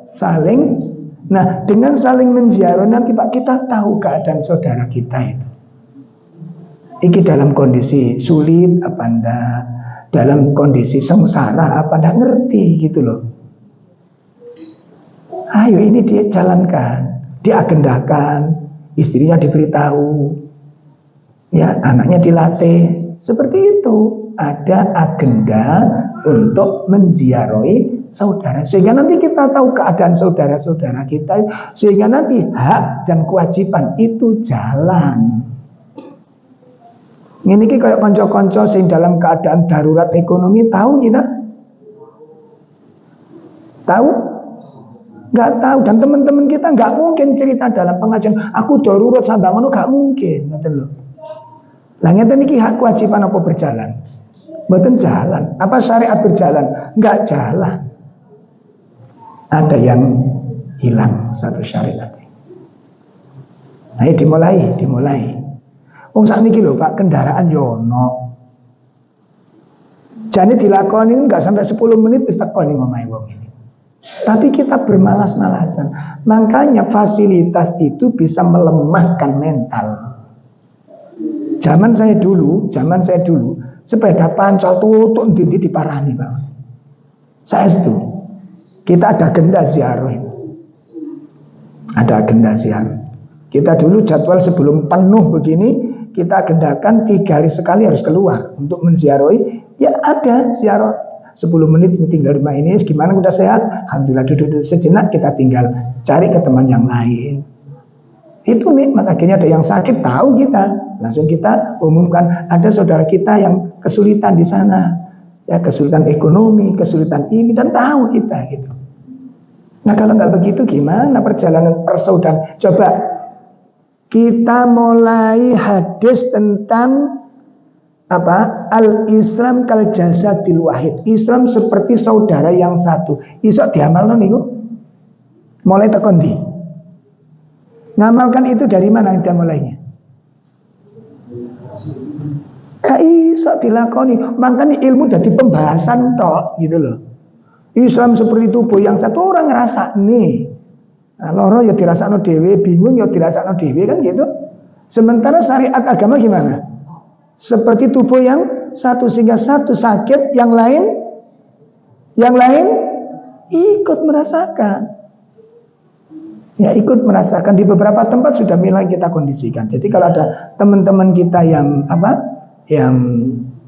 Saling. Nah, dengan saling menziarah nanti Pak kita tahu keadaan saudara kita itu. Iki dalam kondisi sulit apa enggak? Dalam kondisi sengsara apa enggak, ngerti gitu loh. Ayo ini dijalankan, diagendakan, istrinya diberitahu, ya anaknya dilatih, seperti itu. Ada agenda untuk menziarahi saudara, sehingga nanti kita tahu keadaan saudara-saudara kita, sehingga nanti hak dan kewajiban itu jalan. Ini kayak konco-konco sing dalam keadaan darurat ekonomi, tahu kita? Tahu? Nggak tahu. Dan teman-teman kita nggak mungkin cerita dalam pengajian, aku darurat sampai ngono, nggak mungkin, ngerti loh. Lah ngeten iki hak kewajiban apa berjalan? Mboten jalan. Apa syariat berjalan? Nggak jalan. Ada yang hilang satu syariat. Ayo dimulai. Wong sakniki lho Pak, kendaraan yo ono. Jane dilakoni enggak sampai 10 menit wis teko ning omahe wong ini. Tapi kita bermalas-malasan. Makanya fasilitas itu bisa melemahkan mental. Zaman saya dulu, sepeda pancol tutuk ndi diparani Pak. Saestu. Kita ada agenda ziarah itu. Ada agenda ziarah. Kita dulu jadwal sebelum penuh begini, kita agendakan 3 hari sekali harus keluar untuk menziarahi. Ya ada ziarah 10 menit tinggal di rumah ini, gimana udah sehat? Alhamdulillah, duduk sejenak kita tinggal cari ke teman yang lain. Itu nikmat. Akhirnya ada yang sakit, tahu kita, langsung kita umumkan ada saudara kita yang kesulitan di sana, ya kesulitan ekonomi, kesulitan ini, dan tahu kita gitu. Nah kalau nggak begitu gimana perjalanan persaudaraan? Coba kita mulai hadis tentang apa? Al-Islam kal jasadil wahid. Islam seperti saudara yang satu. Isok diamalno niku. Mulai tekan ndi? Ngamalkan itu dari mana kita mulainya? Gak iso dilakoni. Makanya ilmu jadi pembahasan tok gitu loh. Islam seperti tubuh yang satu, orang ngerasa nih. Nah, loro ya dirasakno dhewe, bingung ya dirasakno dhewe kan gitu. Sementara syariat agama gimana? Seperti tubuh yang satu, sehingga satu sakit, yang lain ikut merasakan. Ya ikut merasakan. Di beberapa tempat sudah mulai kita kondisikan. Jadi kalau ada teman-teman kita yang yang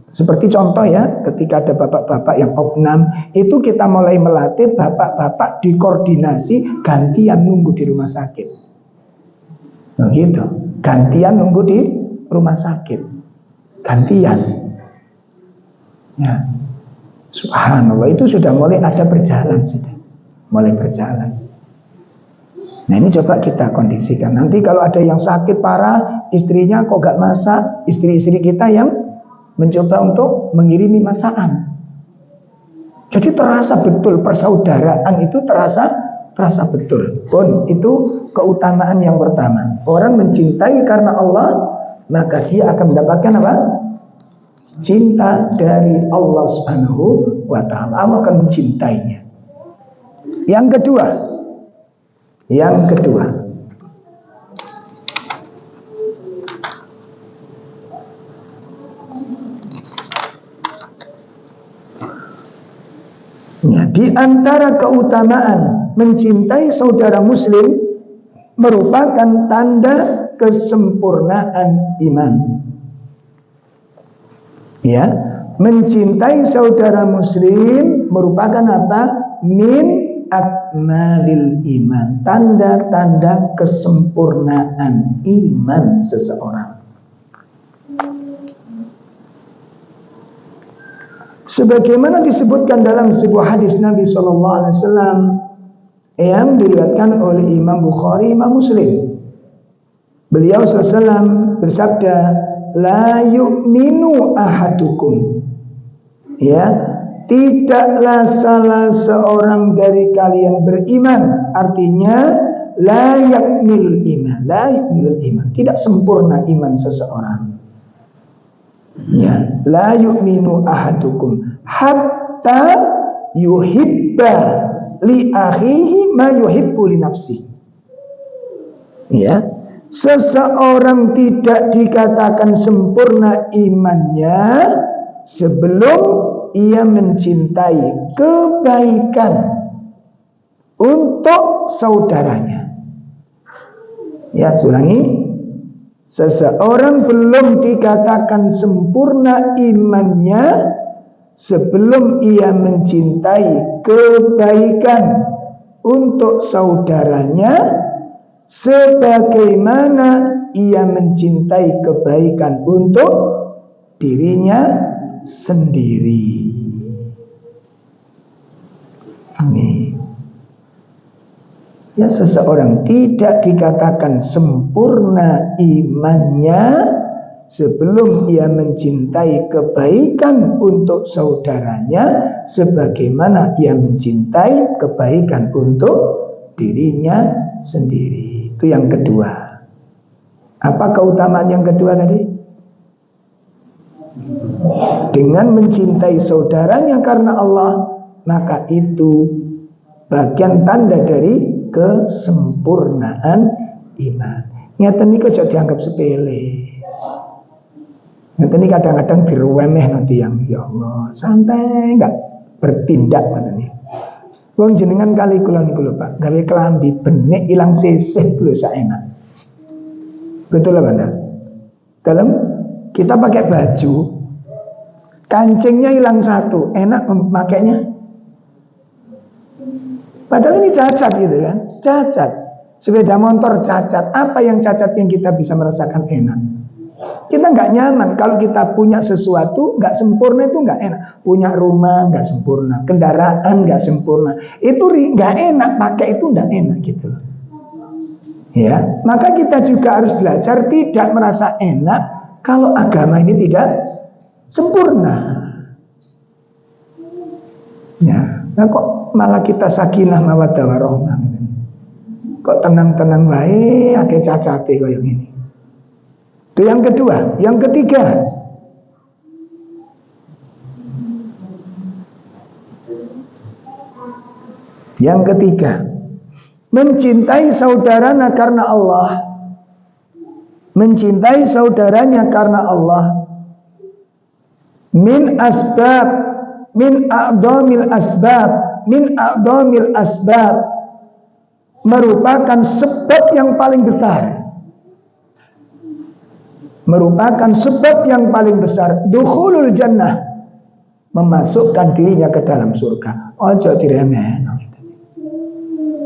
seperti contoh ya, ketika ada bapak-bapak yang opnam, itu kita mulai melatih bapak-bapak dikoordinasi gantian nunggu di rumah sakit. Nah gitu, gantian nunggu di rumah sakit, gantian. Ya, subhanallah, itu sudah mulai ada berjalan sudah. mulai berjalan. Nah ini coba kita kondisikan. Nanti kalau ada yang sakit parah, istrinya kok gak masak, istri-istri kita yang mencoba untuk mengirimi masakan. Jadi terasa betul persaudaraan itu terasa betul. Pun itu keutamaan yang pertama. Orang mencintai karena Allah, maka dia akan mendapatkan apa? Cinta dari Allah Subhanahu wa ta'ala. Allah akan mencintainya. Yang kedua, ya, di antara keutamaan mencintai saudara muslim merupakan tanda kesempurnaan iman. Ya, mencintai saudara muslim merupakan apa? Min akmalil iman, tanda-tanda kesempurnaan iman seseorang. Sebagaimana disebutkan dalam sebuah hadis Nabi SAW yang diriwayatkan oleh Imam Bukhari, Imam Muslim. Beliau SAW bersabda, la yu'minu ahadukum. Ya, tidaklah salah seorang dari kalian beriman. Artinya la yakmilul iman, tidak sempurna iman seseorang. Ya, la yu'minu ahadukum hatta yuhibba li akhihi ma yuhibbu li nafsi. Ya, seseorang tidak dikatakan sempurna imannya sebelum ia mencintai kebaikan untuk saudaranya. Ya, ulangi. Seseorang belum dikatakan sempurna imannya sebelum ia mencintai kebaikan untuk saudaranya sebagaimana ia mencintai kebaikan untuk dirinya sendiri. Amin. Ya, seseorang tidak dikatakan sempurna imannya sebelum ia mencintai kebaikan untuk saudaranya sebagaimana ia mencintai kebaikan untuk dirinya sendiri. Itu yang kedua. Apa keutamaan yang kedua tadi? Dengan mencintai saudaranya karena Allah, maka itu bagian tanda dari kesempurnaan iman. Ngeten niku aja dianggap sepele. Ngeten niki kadang-kadang diremeh nanti yang ya Allah, santai enggak bertindak ngeten niki. Wong jenengan kali kula niku lho Pak, gawe kelambi benek ilang sisih lho sak enak. Betul apa enggak? Dalam kita pakai baju, kancingnya hilang satu, enak memakainya? Padahal ini cacat gitu kan, cacat. Sepeda motor cacat, apa yang cacat yang kita bisa merasakan enak? Kita nggak nyaman kalau kita punya sesuatu nggak sempurna, itu nggak enak. Punya rumah nggak sempurna, kendaraan nggak sempurna, itu nggak enak, pakai itu nggak enak gitu. Ya, maka kita juga harus belajar tidak merasa enak kalau agama ini tidak sempurna. Ya, nah kok malah kita sakinah mawaddah warahmah. Kok tenang-tenang wae akeh cacate koyo ngene. Itu yang kedua. Yang ketiga, mencintai saudaranya karena Allah. Mencintai saudaranya karena Allah min a'dhamil asbab merupakan sebab yang paling besar. Merupakan sebab yang paling besar dukhulul jannah, memasukkan dirinya ke dalam surga. Ojo diremeh.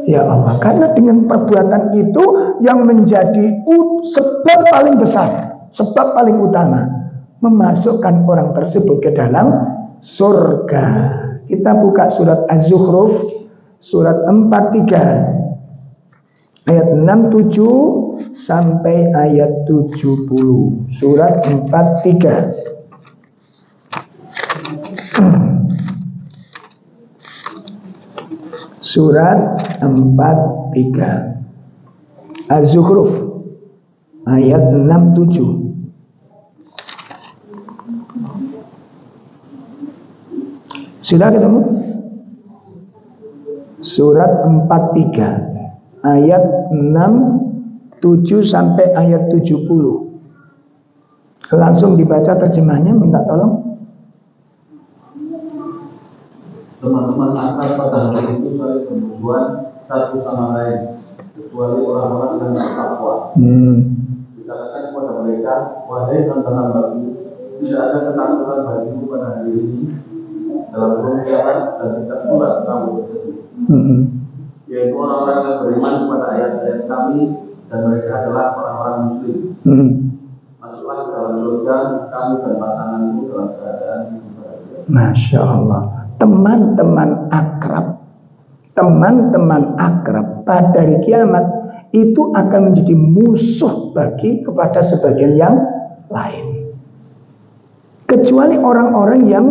Ya Allah, karena dengan perbuatan itu yang menjadi sebab paling besar, sebab paling utama, memasukkan orang tersebut ke dalam surga. Kita buka surat Az-Zukhruf, Surat 43 ayat 67 sampai ayat 70. Surat 43. Surat 43 Az-Zukhruf ayat 67. Sudah ketemu? Surat 43 ayat 67 sampai ayat 70. Langsung dibaca terjemahnya, minta tolong. Teman-teman akan pada hari itu saling berhubungan satu sama lain, kecuali orang-orang yang bertakwa. Dikatakan kepada mereka, wahai hamba-hambaku, tidak ada ketakutan bagimu pada hari ini dalam kiamat, dan tidak pula kamu bersedih. Yaitu orang-orang yang beriman kepada ayat-ayat kami, dan mereka adalah orang-orang muslim. Masuklah ke dalam surga kamu dan pasanganmu dalam keadaan yang bahagia. Masya Allah. Teman-teman akrab pada hari kiamat itu akan menjadi musuh bagi kepada sebagian yang lain, kecuali orang-orang yang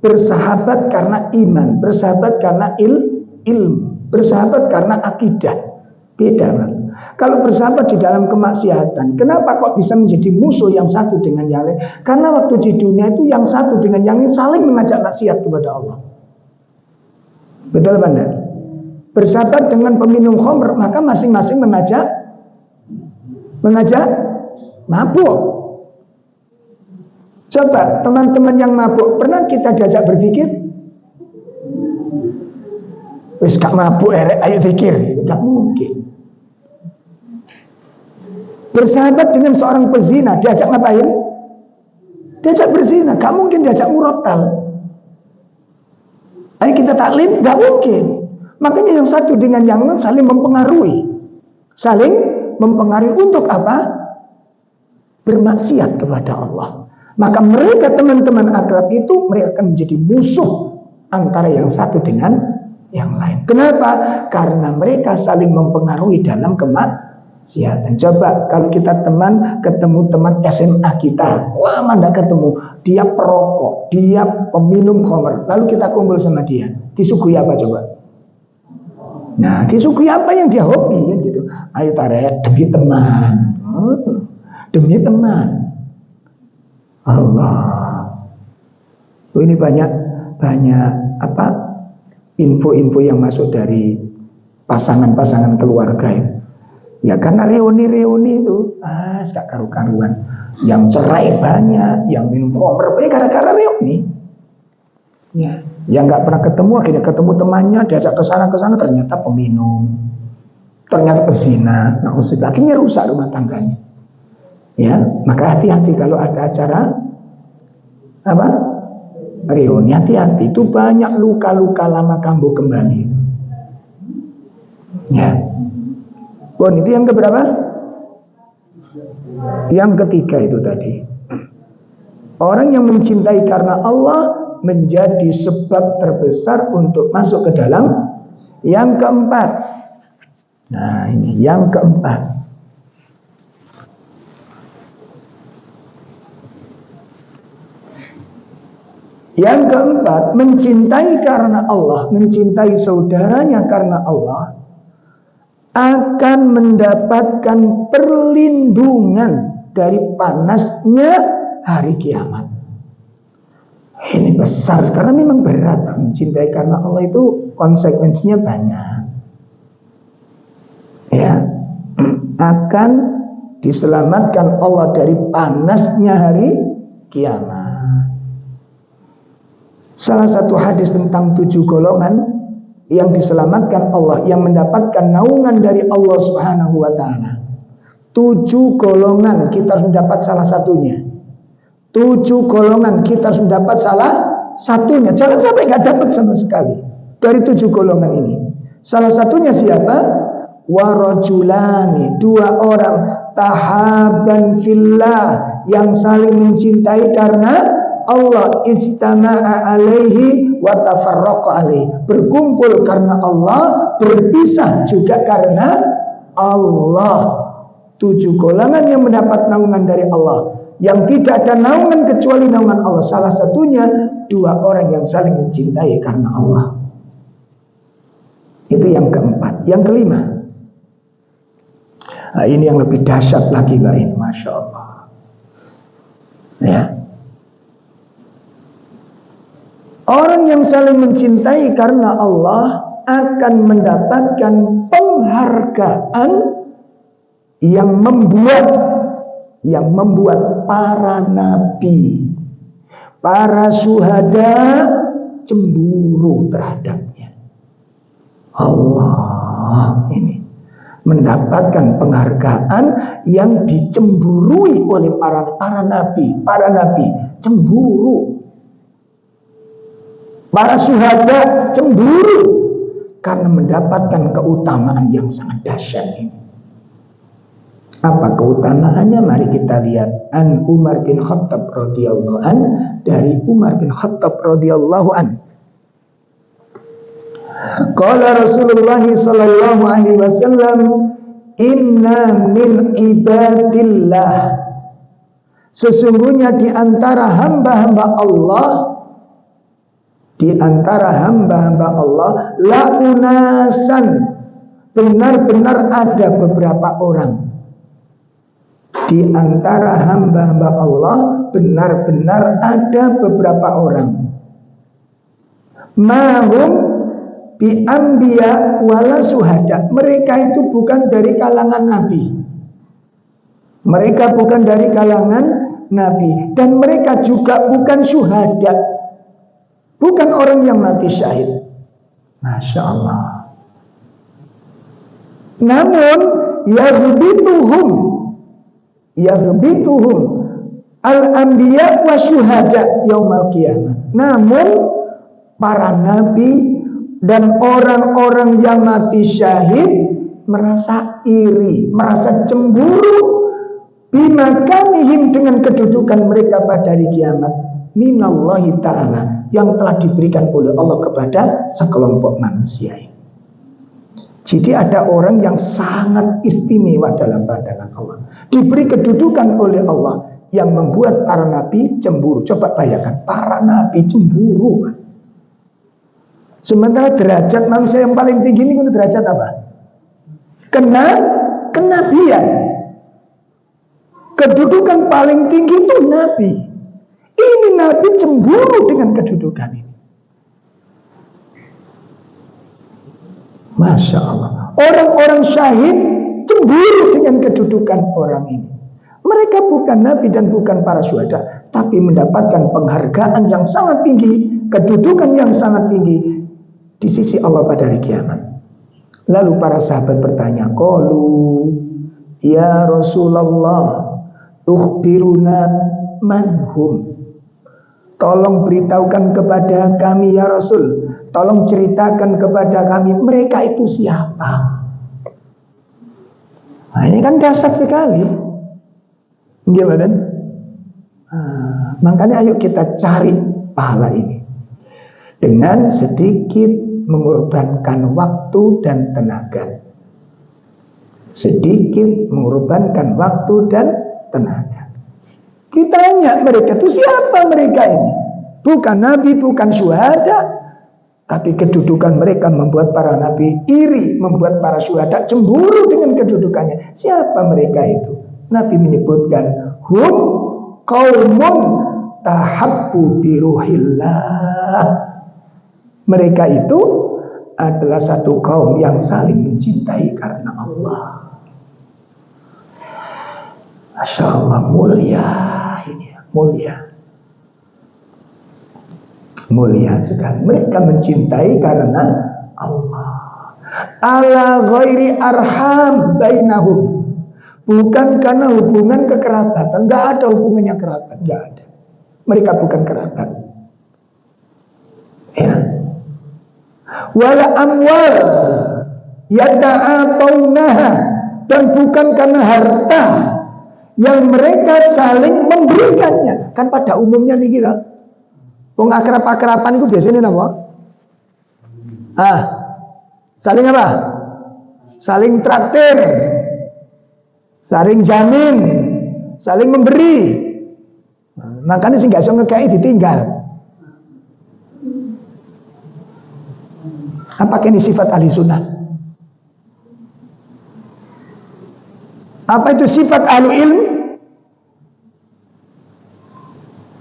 bersahabat karena iman, bersahabat karena ilmu, bersahabat karena akidah. Beda, Bang. Kalau bersahabat di dalam kemaksiatan, kenapa kok bisa menjadi musuh yang satu dengan yang lain? Karena waktu di dunia itu yang satu dengan yang lain saling mengajak maksiat kepada Allah. Betul apa enggak? Bersahabat dengan peminum khamr, maka masing-masing mengajak mabuk. Coba teman-teman yang mabuk, pernah kita diajak berzikir? Wis gak mabuk, ayo zikir, gak mungkin. Bersahabat dengan seorang pezina, diajak ngapain? Diajak berzina, gak mungkin diajak murotal. Ayo kita taklim, gak mungkin. Makanya yang satu dengan yang lain saling mempengaruhi. Saling mempengaruhi untuk apa? Bermaksiat kepada Allah. Maka mereka teman-teman akrab itu mereka akan menjadi musuh antara yang satu dengan yang lain. Kenapa? Karena mereka saling mempengaruhi dalam kemaksiatan. Coba kalau kita ketemu teman SMA kita, lama tidak ketemu, dia perokok, dia peminum khamr, lalu kita kumpul sama dia, disuguhi apa coba? Nah, disuguhi apa yang dia hobi kan gitu. Ayo tarik demi teman, demi teman. Allah. Ini banyak apa info-info yang masuk dari pasangan-pasangan keluarga itu. Ya karena reuni itu, gak karu-karuan. Yang cerai banyak, yang minum khamr banyak gara-gara reuni. Ya, yang nggak pernah ketemu akhirnya ketemu temannya, diajak ke sana ternyata peminum, ternyata pezina. Nah, akhirnya rusak rumah tangganya. Ya, maka hati-hati kalau ada acara apa reuni, hati-hati, itu banyak luka-luka lama kambuh kembali. Ya. Bon, itu yang keberapa? Yang ketiga itu tadi. Orang yang mencintai karena Allah menjadi sebab terbesar untuk masuk ke dalam yang keempat. Nah, ini yang keempat. Yang keempat, mencintai karena Allah, mencintai saudaranya karena Allah akan mendapatkan perlindungan dari panasnya hari kiamat. Ini besar karena memang berat. Mencintai karena Allah itu konsekuensinya banyak. Ya, akan diselamatkan Allah dari panasnya hari kiamat. Salah satu hadis tentang 7 golongan yang diselamatkan Allah, yang mendapatkan naungan dari Allah Subhanahu wa ta'ala. 7 golongan kita harus mendapat salah satunya. 7 golongan kita harus mendapat salah satunya. Jangan sampai gak dapat sama sekali dari 7 golongan ini. Salah satunya siapa? Warajulani, 2 orang tahaban fillah, yang saling mencintai karena Allah, ijtama'a alaihi wa tafarraqa alaihi. Berkumpul karena Allah, berpisah juga karena Allah. 7 golongan yang mendapat naungan dari Allah, yang tidak ada naungan kecuali naungan Allah. Salah satunya 2 orang yang saling mencintai karena Allah. Itu yang keempat. Yang kelima, nah, ini yang lebih dahsyat lagi, Mbak, ini Masya Allah. Ya. Orang yang saling mencintai karena Allah akan mendapatkan penghargaan yang membuat para nabi, para syuhada cemburu terhadapnya. Allah ini mendapatkan penghargaan yang dicemburui oleh para nabi. Para nabi cemburu, para syuhada cemburu karena mendapatkan keutamaan yang sangat dahsyat ini. Apa keutamaannya? Mari kita lihat. An Umar bin Khattab radhiyallahu an, dari Umar bin Khattab radhiyallahu an. Qala Rasulullah sallallahu alaihi wasallam, inna min ibadillah, sesungguhnya di antara hamba-hamba Allah, la unasan, benar-benar ada beberapa orang. Di antara hamba-hamba Allah benar-benar ada beberapa orang. Mahum bi anbiya wala suhada. Mereka itu bukan dari kalangan nabi. Mereka bukan dari kalangan nabi, dan mereka juga bukan syuhada. Bukan orang yang mati syahid. Masya Allah. Namun yaghbituhum al-anbiya wa syuhada yaumal qiyamah. Namun para nabi dan orang-orang yang mati syahid merasa iri, merasa cemburu bimakanihim, dengan kedudukan mereka pada hari kiamat, minallahi ta'ala, yang telah diberikan oleh Allah kepada sekelompok manusia ini. Jadi ada orang yang sangat istimewa dalam pandangan Allah, diberi kedudukan oleh Allah, yang membuat para nabi cemburu. Coba bayangkan, para nabi cemburu. Sementara derajat manusia yang paling tinggi ini derajat apa? Kenabian. Kedudukan paling tinggi itu nabi. Ini nabi cemburu dengan kedudukan ini. Masya Allah. Orang-orang syahid cemburu dengan kedudukan orang ini. Mereka bukan nabi dan bukan para syuhada, tapi mendapatkan penghargaan yang sangat tinggi, kedudukan yang sangat tinggi di sisi Allah pada hari kiamat. Lalu para sahabat bertanya, qalu ya Rasulullah, ukhbiruna manhum. Tolong beritahukan kepada kami ya Rasul, tolong ceritakan kepada kami, mereka itu siapa? Nah, ini kan dahsyat sekali. Gimana kan? Makanya ayo kita cari pahala ini dengan sedikit mengorbankan waktu dan tenaga. Sedikit mengorbankan waktu dan tenaga. Ditanya mereka itu siapa mereka ini? Bukan nabi, bukan syuhada, tapi kedudukan mereka membuat para nabi iri, membuat para syuhada cemburu dengan kedudukannya. Siapa mereka itu? Nabi menyebutkan, hum qaumun tahabbu biruhillah. Mereka itu adalah satu kaum yang saling mencintai karena Allah. Masya Allah, mulia ini, mulia sekali. Mereka mencintai karena Allah. Ala ghairi arham bainahum, bukan karena hubungan kekerabatan. Enggak ada hubungannya kerabat, enggak ada. Mereka bukan kerabat. Ya. Wala amwal yata'atawnaha, dan bukan karena harta yang mereka saling memberikannya. Kan pada umumnya nih kita, Wong akrab-akraban itu biasanya apa? Saling apa? Saling traktir, saling jamin, saling memberi. Makanya sih gak iso ngekei ditinggal. Apakah ini sifat ahli sunnah? Apa itu sifat ahli ilmu?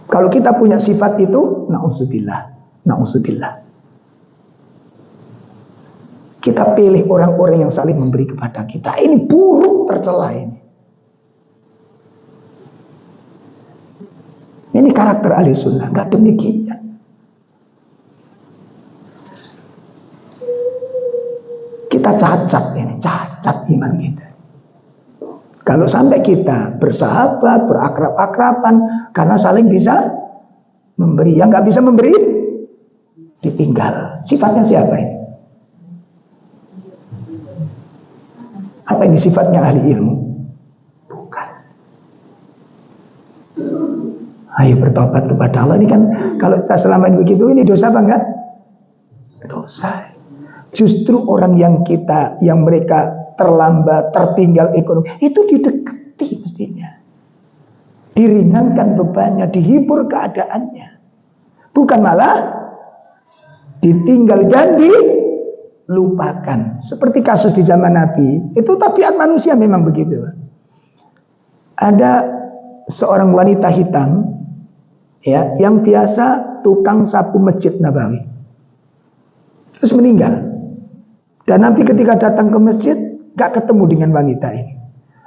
Kalau kita punya sifat itu, na'udzubillah. Kita pilih orang-orang yang saling memberi kepada kita. Ini buruk tercela ini. Ini karakter ahli sunnah, enggak demikian. Kita cacat iman kita. Kalau sampai kita bersahabat, berakrab-akraban karena saling bisa memberi, yang nggak bisa memberi ditinggal. Sifatnya siapa ini? Apa ini sifatnya ahli ilmu? Bukan. Ayo bertobat kepada Allah. Ini kan kalau kita selama ini begitu, ini dosa apa enggak? Dosa. Justru orang yang mereka terlambat, tertinggal ekonomi, itu didekati mestinya. Diringankan bebannya, dihibur keadaannya. Bukan malah ditinggal dan dilupakan. Seperti kasus di zaman Nabi, itu tabiat manusia memang begitu. Ada seorang wanita hitam ya, yang biasa tukang sapu Masjid Nabawi. Terus meninggal. Dan Nabi ketika datang ke masjid gak ketemu dengan wanita ini.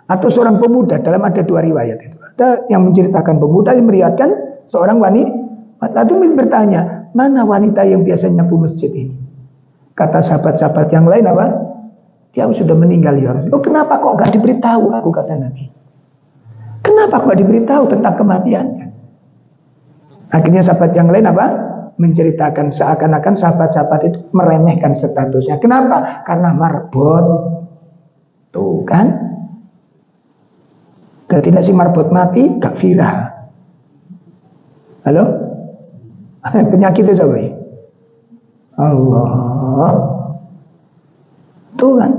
Atau seorang pemuda, dalam ada dua riwayat itu. Ada yang menceritakan pemuda yang meriwayatkan seorang wanita. Lalu bertanya, mana wanita yang biasa nyapu masjid ini? Kata sahabat-sahabat yang lain apa? Dia sudah meninggal ya Rasul. Kenapa kok gak diberitahu aku, kata Nabi. Kenapa kok gak diberitahu tentang kematiannya? Akhirnya sahabat yang lain apa? Menceritakan seakan-akan sahabat-sahabat itu meremehkan statusnya. Kenapa? Karena marbot. Tuh kan? Kalau tidak si marbot mati, gak viral. Halo? Penyakit itu apa ya? Allah. Tuh kan?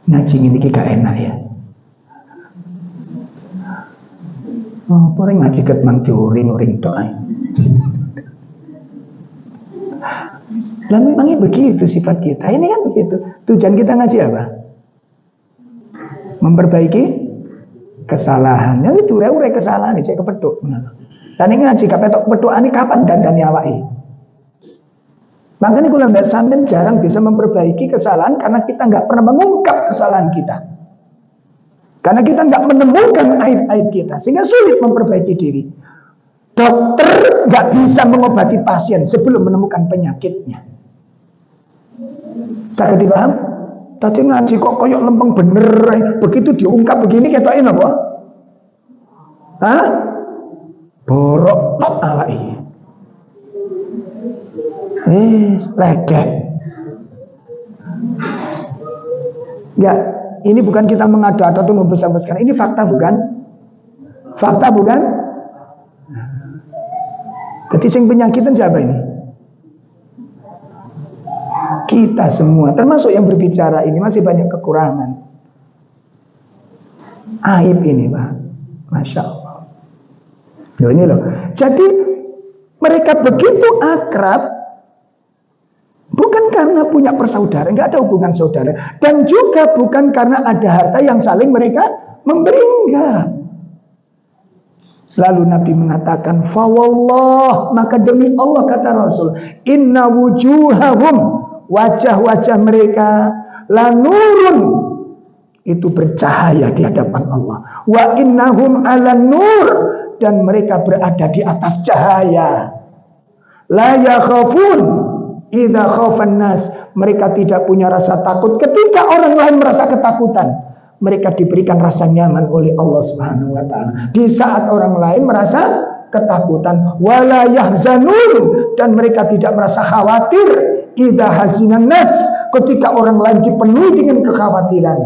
Ngaji ini gak enak ya. Oh, orang ngaji ket mang diuring-uring tok ae. Lah memangnya begitu sifat kita. Ini kan begitu. Tujuan kita ngaji apa? Memperbaiki kesalahan. Yang itu ure kesalahan cek kepethuk. Dan ini ngaji kepethuk kepethukan iki kapan dandane awake? Makanya kula mbak sampean jarang bisa memperbaiki kesalahan karena kita nggak pernah mengungkap kesalahan kita. Karena kita nggak menemukan aib-aib kita, sehingga sulit memperbaiki diri. Dokter nggak bisa mengobati pasien sebelum menemukan penyakitnya. Sakit dipaham? Tadi ngaji kok koyok lempeng bener, begitu diungkap begini ketokin apa? Hah? Borok top awak ini. Legek. Ya. Ini bukan kita mengada-ada atau membesar-besarkan. Ini fakta bukan? Fakta bukan? Jadi yang penyakitan siapa ini? Kita semua. Termasuk yang berbicara ini masih banyak kekurangan. Aib ini Pak. Masya Allah. Loh ini loh. Jadi mereka begitu akrab. Bukan karena punya persaudaraan, nggak ada hubungan saudara, dan juga bukan karena ada harta yang saling mereka memberi, enggak. Lalu Nabi mengatakan, "Fawallah, maka demi Allah," kata Rasul, "inna wujuhahum, wajah-wajah mereka la nurun, itu bercahaya di hadapan Allah. Wa innahum ala nur, dan mereka berada di atas cahaya. La yakhafun idza khafan nas, mereka tidak punya rasa takut ketika orang lain merasa ketakutan. Mereka diberikan rasa nyaman oleh Allah Subhanahu wa taala di saat orang lain merasa ketakutan. Wala yahzanun, dan mereka tidak merasa khawatir idza hazinan nas, ketika orang lain dipenuhi dengan kekhawatiran.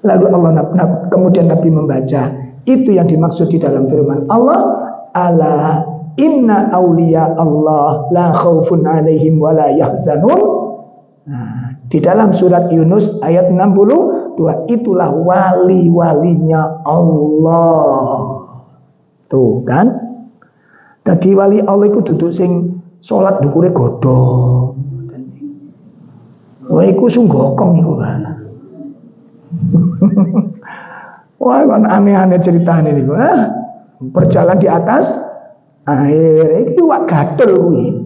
Lalu Allah kemudian Nabi membaca Itu yang dimaksud di dalam firman Allah, ala inna awliya Allah la khaufun alaihim wa la yahzanun. Nah, di dalam surat Yunus ayat 62, itulah wali-walinya Allah. Tuh kan? Dadi wali Allah iku duduk sing salat dukure godhong. Wah iku sunggokong iku kan. Wah kan aneh-aneh ceritane niku. Berjalan di atas air iki wak gatel kuwi.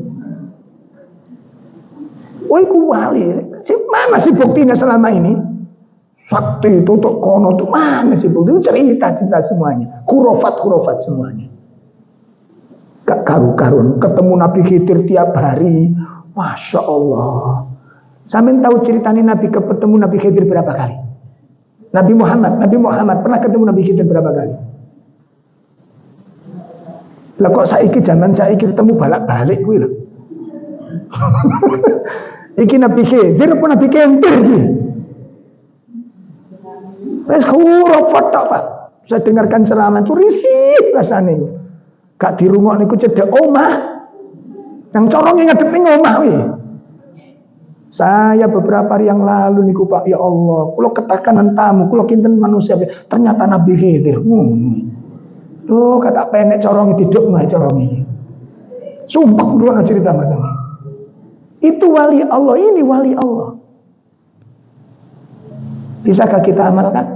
Wah iku wali. Mana sih buktinya selama ini? Sakti tutuk kono tuh mana sih bukti? Cerita-cerita semuanya. Khurafat semuanya. Gak karu-karun ketemu Nabi Khidir tiap hari. Masya Allah. Sampeyan tahu ceritanya Nabi ketemu Nabi Khidir berapa kali? Nabi Muhammad pernah ketemu Nabi Khidir berapa kali? Lah kok saiki zaman saiki ketemu balak-balik kuwi lho. Iki Nabi Khidir apa Nabi Kentir iki? Wes khurafat tok, Pak. Saya dengarkan ceramah itu risih rasane. Gak dirungokne iku cedek omah. Yang corong ngadep ning omah kuwi. Saya beberapa hari yang lalu niku Pak, ya Allah, kula ketakanan tamu, kula kinten manusia, ternyata Nabi Khidir. Loh, kata penek corongi diduk nggak corongi. Sumpah dulu cerita macam ini. Itu wali Allah, ini wali Allah. Bisakah kita amalkan?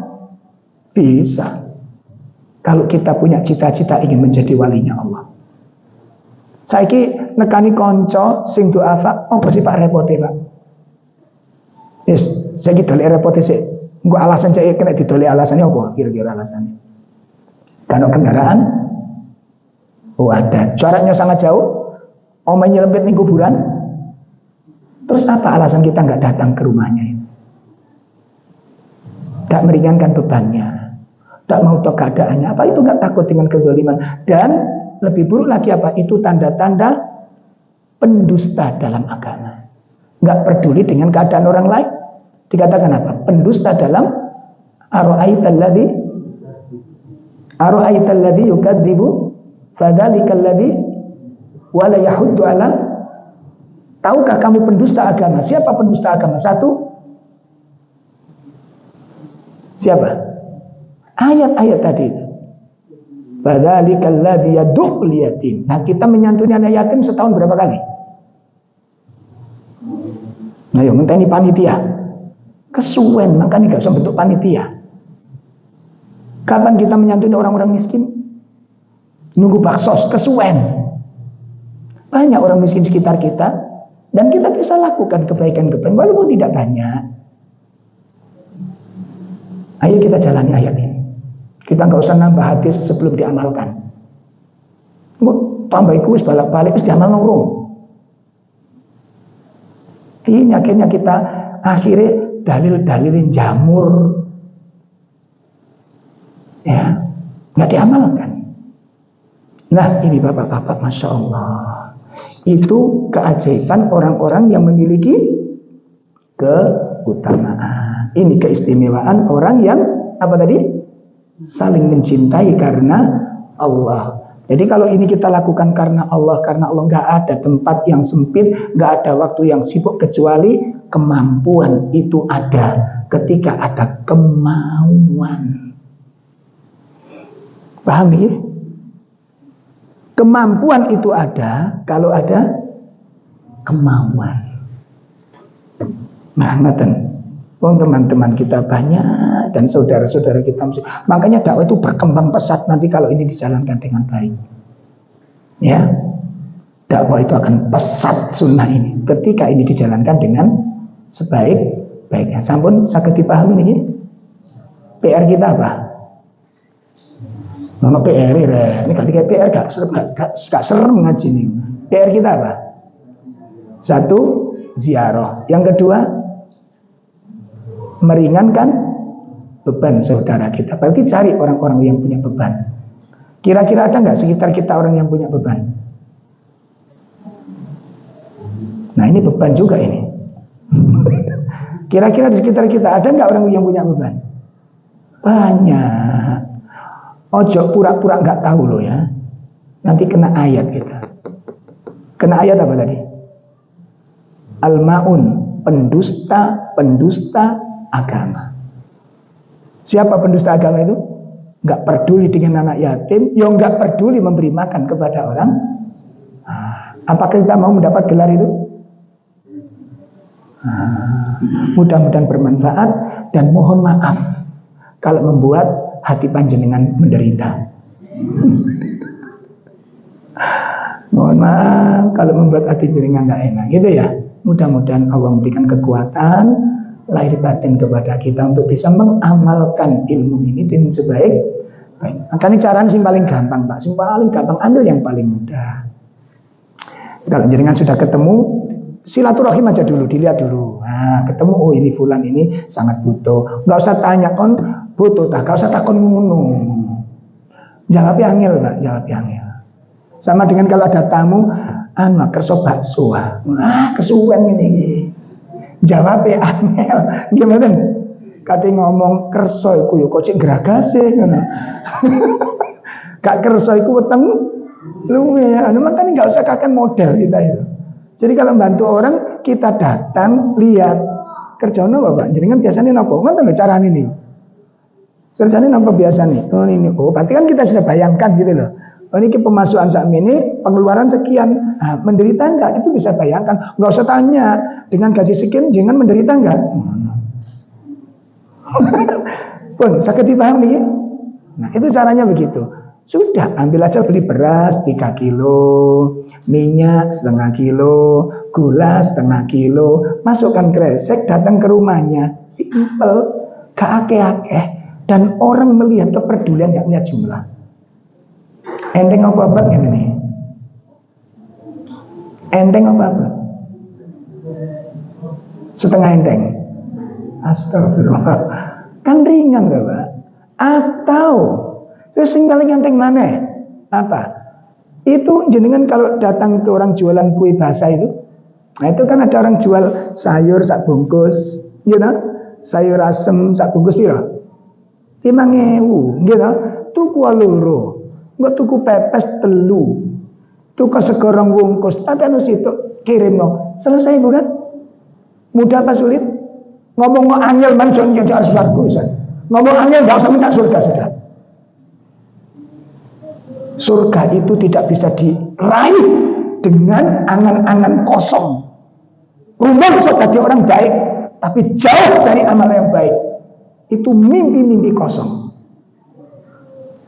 Bisa. Kalau kita punya cita-cita ingin menjadi walinya Allah. Saiki nekani konco sing duafa, apa sih Pak repote Pak? Yes, saya gitu repote sih. Engko alasan saya kena didolek alasannya apa? Kira-kira alasannya. Kalau kendaraan, oh ada. Jaraknya sangat jauh. Omah nyelempit ning kuburan. Terus apa alasan kita nggak datang ke rumahnya itu? Tak meringankan bebannya. Tak mau tahu keadaannya, apa itu nggak takut dengan kezaliman? Dan lebih buruk lagi apa? Itu tanda-tanda pendusta dalam agama. Nggak peduli dengan keadaan orang lain. Dikatakan apa? Pendusta dalam ara'aitalladzi yukadzibu fadzalikal wala yahuddu ala. Tahukah kamu pendusta agama? Siapa pendusta agama? Satu. Siapa? Ayat-ayat tadi itu. Fadzalikal ladzi yad'ul yatim. Nah, kita menyantuni anak yatim setahun berapa kali? Nah, yo ngenteni panitia. Kesuwen, makanya gak usah bentuk panitia. Kapan kita menyantuni orang-orang miskin? Nunggu baksos, kesuwen. Banyak orang miskin sekitar kita dan kita bisa lakukan kebaikan-kebaikan walaupun tidak banyak. Ayo kita jalani ayat ini. Kita nggak usah nambah hadis sebelum diamalkan. Tambah iku wis balak-balik wis diamal nurung. Ini akhirnya kita dalil-dalilin jamur. Ya, nggak diamalkan. Nah, ini bapak-bapak, Masya Allah. Itu keajaiban orang-orang yang memiliki keutamaan. Ini keistimewaan orang yang apa tadi? Saling mencintai karena Allah. Jadi kalau ini kita lakukan karena Allah nggak ada tempat yang sempit, nggak ada waktu yang sibuk, kecuali kemampuan itu ada ketika ada kemauan. Paham ya? Kemampuan itu ada kalau ada kemauan. Nah, ngeten. Teman-teman kita banyak dan saudara-saudara kita. Makanya dakwah itu berkembang pesat nanti kalau ini dijalankan dengan baik. Ya, dakwah itu akan pesat sunnah ini ketika ini dijalankan dengan sebaik-baiknya. Sampun saged dipahami niki. PR kita apa? Nono PR ini ketika PR gak serem ngaji nih. PR kita apa? Satu, ziarah. Yang kedua, meringankan beban saudara kita. Berarti cari orang-orang yang punya beban. Kira-kira ada nggak sekitar kita orang yang punya beban? Nah, ini beban juga ini. Kira-kira di sekitar kita ada nggak orang yang punya beban? Banyak. Ojo pura-pura nggak tahu loh ya. Nanti kena ayat kita. Kena ayat apa tadi? Al-Ma'un, pendusta agama. Siapa pendusta agama itu? Nggak peduli dengan anak yatim, yang nggak peduli memberi makan kepada orang. Apakah kita mau mendapat gelar itu? Mudah-mudahan bermanfaat dan mohon maaf kalau membuat hati panjenengan menderita. Mohon maaf kalau membuat hati jenengan nggak enak, gitu ya. Mudah-mudahan Allah memberikan kekuatan lahir batin kepada kita untuk bisa mengamalkan ilmu ini dengan sebaik. Makanya caranya sih paling gampang, Pak. Sing paling gampang, ambil yang paling mudah. Kalau jenengan sudah ketemu, silaturahim aja dulu, dilihat dulu. Nah, ketemu, oh ini fulan ini sangat butuh. Nggak usah tanya kon butuh tak, nggak usah takon ngono. Jawabnya angel, Pak, jawabnya angel. Sama dengan kalau ada tamu, kerso bakso, kesuwen ini. Jawabnya angel, gimana? Kati ngomong kerso iku yo kocek geragase ngono. Gak kerso iku weteng luwe. Makanya enggak usah kakan model kita itu. Jadi kalau bantu orang, kita datang lihat kerjane apa, Pak? Jenengan biasanya napa? Ngoten lho carane niku. Kerjane napa biasane? Oh ini. Oh, berarti kan kita sudah bayangkan gitu loh. Oh ini pemasukan sakmene, pengeluaran sekian. Nah, menderita enggak? Itu bisa bayangkan. Enggak usah tanya dengan gaji sekian jangan menderita enggak? Pun sakit dipaham nih. Nah itu caranya begitu. Sudah ambil aja beli beras 3 kilo, minyak setengah kilo, gula setengah kilo, masukkan kresek, datang ke rumahnya. Simple, gak akeh-akeh. Dan orang melihat kepedulian, gak melihat jumlah. Enteng apa-apa yang ini? Enteng apa-apa? Setengah enteng. Astagfirullah. Kan ringan gak, Pak? Atau sing paling enteng mana? Apa? Itu jenengan kalau datang ke orang jualan kue basah itu, nah itu kan ada orang jual sayur sak bungkus, gitu. Sayur asem sak bungkus piro? 5.000, gitu. Tuku loro, enggak tuku pepes telu. Tuku segorong bungkus, tatanu situ kirim no. Selesai bukan? Mudah apa sulit? Ngomong angel manjon jadi harus bagus. Ngomong angel enggak usah minta surga sudah. Surga itu tidak bisa diraih dengan angan-angan kosong. Rumah bisa jadi orang baik, tapi jauh dari amal yang baik. Itu mimpi-mimpi kosong.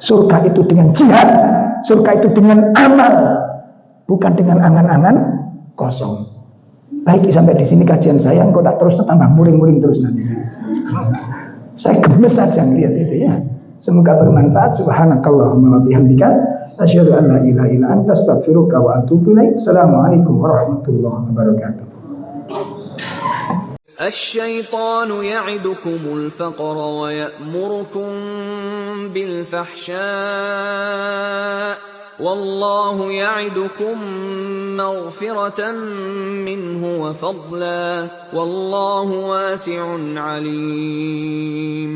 Surga itu dengan jihad, surga itu dengan amal, bukan dengan angan-angan kosong. Baik, sampai di sini kajian saya, engkau tak terus tambah muring-muring terus nanti. Saya gemes saja ngelihat itu ya. Semoga bermanfaat. Subhanakallahumma wa bihamdika asyhadu an la ilaha illa anta astaghfiruka wa atubu ilaik. Assalamualaikum warahmatullahi wabarakatuh. الشيطان يعدكم الفقر ويأمركم بالفحشاء والله يعدكم مغفرة منه وفضلا والله واسع عليم